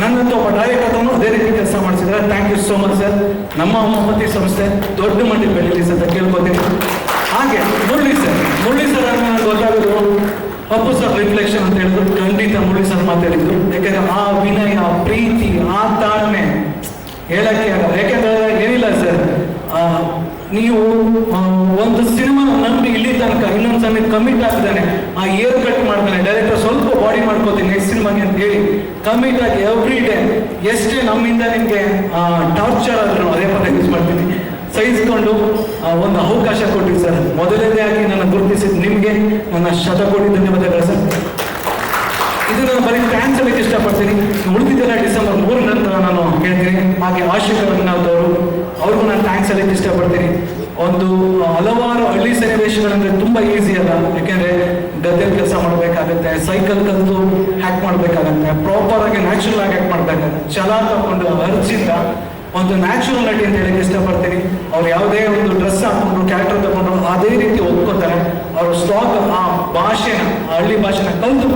ನನ್ನಂತೂ ಒಬ್ಬ ಡೈರೆಕ್ಟರ್ ಅದೇ ರೀತಿ ಕೆಲಸ ಮಾಡಿಸಿದ್ರೆ thank you so much sir. ನಮ್ಮ ಉಮಾಪತಿ ಸಂಸ್ಥೆ ದೊಡ್ಡ ಮಟ್ಟಿಗೆ ಬೆಳೀಲಿ ಅಂತ ಕೇಳ್ಕೊತೀನಿ. ಹಾಗೆ ಮುರಳಿ ಸರ್ ನನಗೆ ಗೊತ್ತಾಗೋದು ಅಪ್ಪು ಸರ್ ರಿಫ್ಲೆಕ್ಷನ್ ಅಂತ ಹೇಳಿದ್ರು, ಖಂಡಿತ ಮುರಳಿ ಸರ್ ಮಾತಾಡಿದ್ರು. ಯಾಕಂದ್ರೆ ಆ ವಿನಯ, ಆ ಪ್ರೀತಿ, ಆ ತಾಳ್ಮೆ ಹೇಳಕ್ಕೆ ಆಗಲ್ಲ. ಯಾಕೆಂದ್ರೆ ಏನಿಲ್ಲ ಸರ್, ನೀವು ಒಂದು ಸಿನಿಮಾ ನಂಬಿ ಇಲ್ಲಿ ತನಕ ಇನ್ನೊಂದು ಸಮಯ ಕಮಿಟ್ ಆಗ್ತಾನೆ, ಆ ಏರ್ ಕಟ್ ಮಾಡ್ತಾನೆ, ಡೈರೆಕ್ಟರ್ ಸ್ವಲ್ಪ ಬಾಡಿ ಮಾಡ್ಕೋತೀನಿ ನೆಕ್ಸ್ಟ್ ಸಿನಿಮಾಗೆ ಅಂತ ಹೇಳಿ ಕಮಿಟ್ ಆಗಿ ಎವ್ರಿ ಡೇ ಎಷ್ಟೇ ನಮ್ಮಿಂದ ನಿಮಗೆ ಟಾರ್ಚರ್ ಆದ್ರೂ ಅದೇ ಪದ ಯೂಸ್ ಮಾಡ್ತೀನಿ, ಸಹಿಸ್ಕೊಂಡು ಒಂದು ಅವಕಾಶ ಕೊಟ್ಟಿದ್ದು ಸರ್. ಮೊದಲನೇದಾಗಿ ನನ್ನ ಗುರುತಿಸಿದ ನಿಮಗೆ ನನ್ನ ಶತಕೋಟಿ ಧನ್ಯವಾದಗಳು ಸರ್. ಇದು ನಾನು ಬರೀ ಥ್ಯಾಂಕ್ಸ್ ಹೇಳಕ್ಕೆ ಇಷ್ಟಪಡ್ತೀನಿ. ಉಳಿದಿದ್ದೆಲ್ಲ ಡಿಸೆಂಬರ್ 3 ನಂತರ ನಾನು ಹೇಳ್ತೀನಿ. ಹಾಗೆ ಆಶಿಕ್ ರಂಗನಾಥ್ ಅವ್ರಿಗೂ ನಾನು ಥ್ಯಾಂಕ್ಸ್ ಹೇಳಕ್ಕೆ ಇಷ್ಟಪಡ್ತೀನಿ. ಒಂದು ಹಲವಾರು ಹಳ್ಳಿ ಸನ್ನಿವೇಶಗಳಂದ್ರೆ ತುಂಬ ಈಸಿ ಅಲ್ಲ. ಯಾಕೆಂದರೆ ಗದ್ದೆಯಲ್ಲಿ ಕೆಲಸ ಮಾಡಬೇಕಾಗತ್ತೆ, ಸೈಕಲ್ ಕಲ್ತು ಹ್ಯಾಕ್ ಮಾಡಬೇಕಾಗತ್ತೆ, ಪ್ರಾಪರ್ ಆಗಿ ನ್ಯಾಚುರಲ್ ಆಗಿ ಹ್ಯಾಕ್ ಮಾಡಬೇಕಾಗತ್ತೆ. ಛಲ ತಗೊಂಡು ಅರ್ಜಿಂದ ಒಂದು ನ್ಯಾಚುರಲ್ ನಟಿ ಅಂತ ಹೇಳಕ್ಕೆ ಇಷ್ಟಪಡ್ತೀನಿ. ಅವ್ರು ಯಾವುದೇ ಒಂದು ಡ್ರೆಸ್ ಹಾಕೊಂಡು ಕ್ಯಾರೆಕ್ಟರ್ ತಗೊಂಡು ಅದೇ ರೀತಿ ಒಪ್ಕೋತಾರೆ. ಅವರು ಸ್ಟಾಕ್ ಆ ಭಾಷೆನ, ಆ ಹಳ್ಳಿ ಭಾಷೆನ ಕಲ್ತು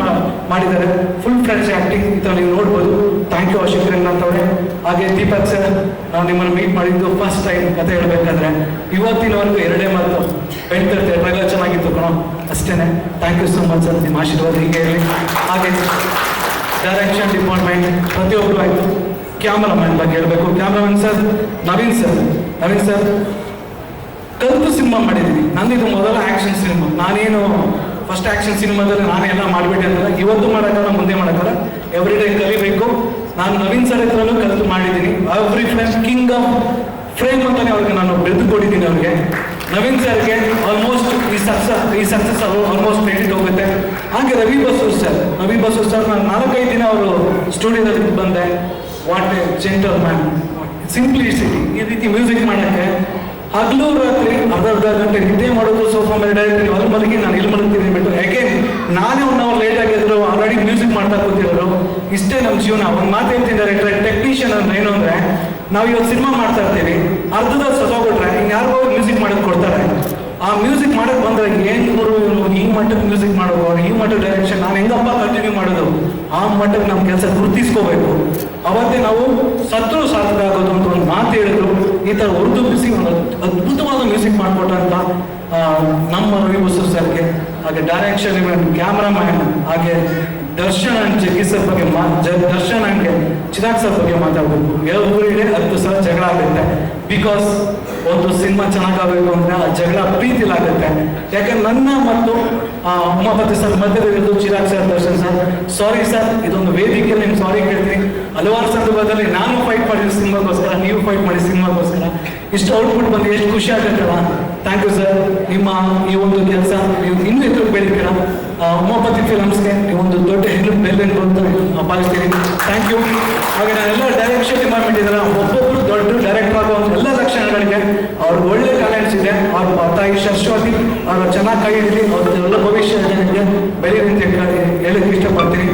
ಮಾಡಿದ್ದಾರೆ. ಫುಲ್ ಫ್ರೆಂಡ್ಸ್ ಆ್ಯಕ್ಟಿಂಗ್ ಈ ಥರ ನೀವು ನೋಡ್ಬೋದು. ಥ್ಯಾಂಕ್ ಯು ಆಶಿಕ್ ರಂಗನಾಥ್ ಅವರೇ. ಹಾಗೆ ದೀಪಕ್ ಸರ್, ನಾವು ನಿಮ್ಮನ್ನು ಮೀಟ್ ಮಾಡಿದ್ದು ಫಸ್ಟ್ ಟೈಮ್ ಕತೆ ಹೇಳಬೇಕಾದ್ರೆ ಇವತ್ತಿನವರೆಗೂ 2 ಮಾತು ಬೆಂಟರ್ತೆ ಎಲ್ಲ ಚೆನ್ನಾಗಿತ್ತು ಕಣೋ ಅಷ್ಟೇ. Thank you so much sir, ನಿಮ್ಮ ಆಶೀರ್ವಾದ ಹೀಗೆ ಇರಲಿ. ಹಾಗೆ ಡೈರೆಕ್ಷನ್ ಡಿಪಾರ್ಟ್ಮೆಂಟ್ ಪ್ರತಿಯೊಬ್ಬರು ಆಯಿತು. ಕ್ಯಾಮ್ರಾಮನ್ ಬಗ್ಗೆ ಹೇಳಬೇಕು. ಕ್ಯಾಮ್ರಾಮನ್ ಸರ್ ನವೀನ್ ಸರ್ ಕಲ್ತು ಸಿನಿಮಾ ಮಾಡಿದ್ದೀನಿ. ನಂದಿದು ಮೊದಲ ಆ್ಯಕ್ಷನ್ ಸಿನಿಮಾ. ನಾನೇನು ಫಸ್ಟ್ ಆ್ಯಕ್ಷನ್ ಸಿನಿಮಾದಲ್ಲಿ ನಾನೇ ಎಲ್ಲ ಮಾಡಿಬಿಟ್ಟೆ ಅಂತಲ್ಲ, ಇವತ್ತು ಮಾಡೋಕ್ಕಲ್ಲ, ಮುಂದೆ ಮಾಡೋಕ್ಕಲ್ಲ, ಎವ್ರಿ ಡೇ ಕಲಿಬೇಕು. ನಾನು ನವೀನ್ ಸರ್ ಹತ್ರನೂ ಕಲಿತು ಮಾಡಿದ್ದೀನಿ. Every frame king of frame ಅಂತಲೇ ಅವ್ರಿಗೆ ನಾನು ಬೆಳೆದು ಕೊಟ್ಟಿದ್ದೀನಿ. ಅವ್ರಿಗೆ ನವೀನ್ ಸರ್ಗೆ ಆಲ್ಮೋಸ್ಟ್ ಈ ಸಕ್ಸಸ್ ಆಲ್ಮೋಸ್ಟ್ ಕ್ರೆಡಿಟ್ ಹೋಗುತ್ತೆ. ಹಾಗೆ ರವಿ ಬಸು ಸರ್ ನಾನು 4-5 ದಿನ ಅವರು ಸ್ಟುಡಿಯೋದಲ್ಲಿ ಬಂದೆ. What A gentle man, simplicity. ಈ ರೀತಿ ಮ್ಯೂಸಿಕ್ ಮಾಡೋಕ್ಕೆ ಹಗಲು ರಾತ್ರಿ ಅರ್ಧ ಗಂಟೆ ನಿದ್ದೆ ಮಾಡೋದು, ಸೋಫಾ ಮೇಲೆ ಡೈರೆಕ್ಟ್ ಅಲ್ಲಿ ಮಲಗಿ ನಾನು ಇಲ್ಲಿ ಮಲಗ್ತೀನಿ ಬಿಟ್ಟು. ಯಾಕೆ ನಾನೇ 1 ಅವರ್ ಲೇಟ್ ಆಗಿದ್ರು ಆಲ್ರೆಡಿ ಮ್ಯೂಸಿಕ್ ಮಾಡ್ತಾ ಕೂತಿರೋರು. ಇಷ್ಟೇ ನಮ್ಮ ಜೀವನ. ಒಂದು ಮಾತು ಹೇಳ್ತೀನಿ ಡೈರೆಕ್ಟರ್, ಟೆಕ್ನಿಷಿಯನ್ ಅಂದ್ರೆ ಏನು ಅಂದರೆ, ನಾವು ಇವತ್ತು ಸಿನಿಮಾ ಮಾಡ್ತಾ ಇರ್ತೀವಿ, ಅರ್ಧದಲ್ಲಿ ಸತ್ತೋಗ್ಬಿಟ್ರೆ ಇನ್ನು ಯಾರಿಗೋ ಮ್ಯೂಸಿಕ್ ಮಾಡೋದು ಕೊಡ್ತಾರೆ. ಆ ಮ್ಯೂಸಿಕ್ ಮಾಡೋಕ್ಕೆ ಬಂದರೆ ಏನು ಈ ಮಟ್ಟಕ್ಕೆ ಮ್ಯೂಸಿಕ್ ಮಾಡೋದು, ಈ ಮಟ್ಟಕ್ಕೆ ಡೈರೆಕ್ಷನ್ ನಾನು ಹೆಂಗಪ್ಪ ಕಂಟಿನ್ಯೂ ಮಾಡೋದು, ಆ ಮಟ್ಟಕ್ಕೆ ನಮ್ಮ ಕೆಲಸ ಗುರುತಿಸ್ಕೋಬೇಕು. ಅವತ್ತೇ ನಾವು ಸತ್ರು ಸಾರ್ಥಕ ಆಗೋದು ಅಂತ ಒಂದು ಮಾತು ಹೇಳಿದ್ರು. ಈ ಥರ ಹೊರತುಂಬಿಸಿ ಒಂದು ಅದ್ಭುತವಾದ ಮ್ಯೂಸಿಕ್ ಮಾಡಿಕೊಟ್ಟಂತ ನಮ್ಮ ರವಿ ಬಸು ಸರ್ಗೆ, ಹಾಗೆ ಡೈರೆಕ್ಷನ್ ಕ್ಯಾಮ್ರಾಮ್ಯಾನ್, ಹಾಗೆ ದರ್ಶನ್ ಅಂಡ್ ಜಗ್ಗಿ ಸರ್ ಬಗ್ಗೆ ದರ್ಶನ್ ಅಂಡ್ ಚಿರಾಗ್ ಸರ್ ಬಗ್ಗೆ ಮಾತಾಡಬೇಕು. ಎವ್ರಿ ಡೇ 10 ಸಲ ಜಗಳ ಆಗುತ್ತೆ. ಬಿಕಾಸ್ ಒಂದು ಸಿನಿಮಾ ಚೆನ್ನಾಗಾಗಬೇಕು ಅಂದರೆ ಆ ಜಗಳ ಪ್ರೀತಿಲಾಗುತ್ತೆ. ಯಾಕಂದ್ರೆ ನನ್ನ ಮತ್ತು ಉಮಾಪತಿ ಸರ್ ಮಧ್ಯದಲ್ಲಿರೋದು Chirag sir, Darshan sir. Sorry sir, ಇದೊಂದು ವೇದಿಕೆಯಲ್ಲಿ ನಿಮ್ಗೆ ಸಾರಿ ಕೇಳ್ತೀನಿ. ಹಲವಾರು ಸಂದರ್ಭದಲ್ಲಿ ನಾನು ಫೈಟ್ ಮಾಡಿದ ಸಿನಿಮಾಗೋಸ್ಕರ, ನೀವು ಫೈಟ್ ಮಾಡಿ ಸಿನಿಮಾಗೋಸ್ಕರ. ಇಷ್ಟು ಔಟ್ಪುಟ್ ಬಂದು ಎಷ್ಟು ಖುಷಿ ಆಗುತ್ತಲ್ಲ. Thank you sir. ನಿಮ್ಮ ಈ ಒಂದು ಕೆಲಸ ನೀವು ಇನ್ನೂ ಎದುರು ಬೆಳಿತೀರ. ಉಮಾಪತಿ ಫಿಲಮ್ಸ್ಗೆ ನೀವೊಂದು ದೊಡ್ಡ ಹೆಣ್ಣು ಬೆಲೆ ಅಂತ ಭಾವಿಸ್ತೀನಿ. Thank you. ಹಾಗೆ ನಾನೆಲ್ಲ ಡೈರೆಕ್ಷನ್ ಡಿಪಾರ್ಟ್ಮೆಂಟ್ ಇದ್ದಾರೆ, ಒಬ್ಬೊಬ್ಬರು ದೊಡ್ಡ ಡೈರೆಕ್ಟರ್ ಆಗೋ ಎಲ್ಲ ಲಕ್ಷಣಗಳಿಗೆ ಅವ್ರಿಗೆ ಒಳ್ಳೆ ಟ್ಯಾಲೆಂಟ್ಸ್ ಇದೆ. ಅವ್ರ ತಾಯಿ ಶಾಶ್ವತಿ ಅವ್ರು ಚೆನ್ನಾಗಿ ಕೈ ಹಿಡಿದು ಅವ್ರದ್ದೆಲ್ಲ ಭವಿಷ್ಯ ಜನಕ್ಕೆ ಬೆಳೀಲಿ ಅಂತ ಹೇಳಕ್ಕೆ ಇಷ್ಟಪಡ್ತೀನಿ.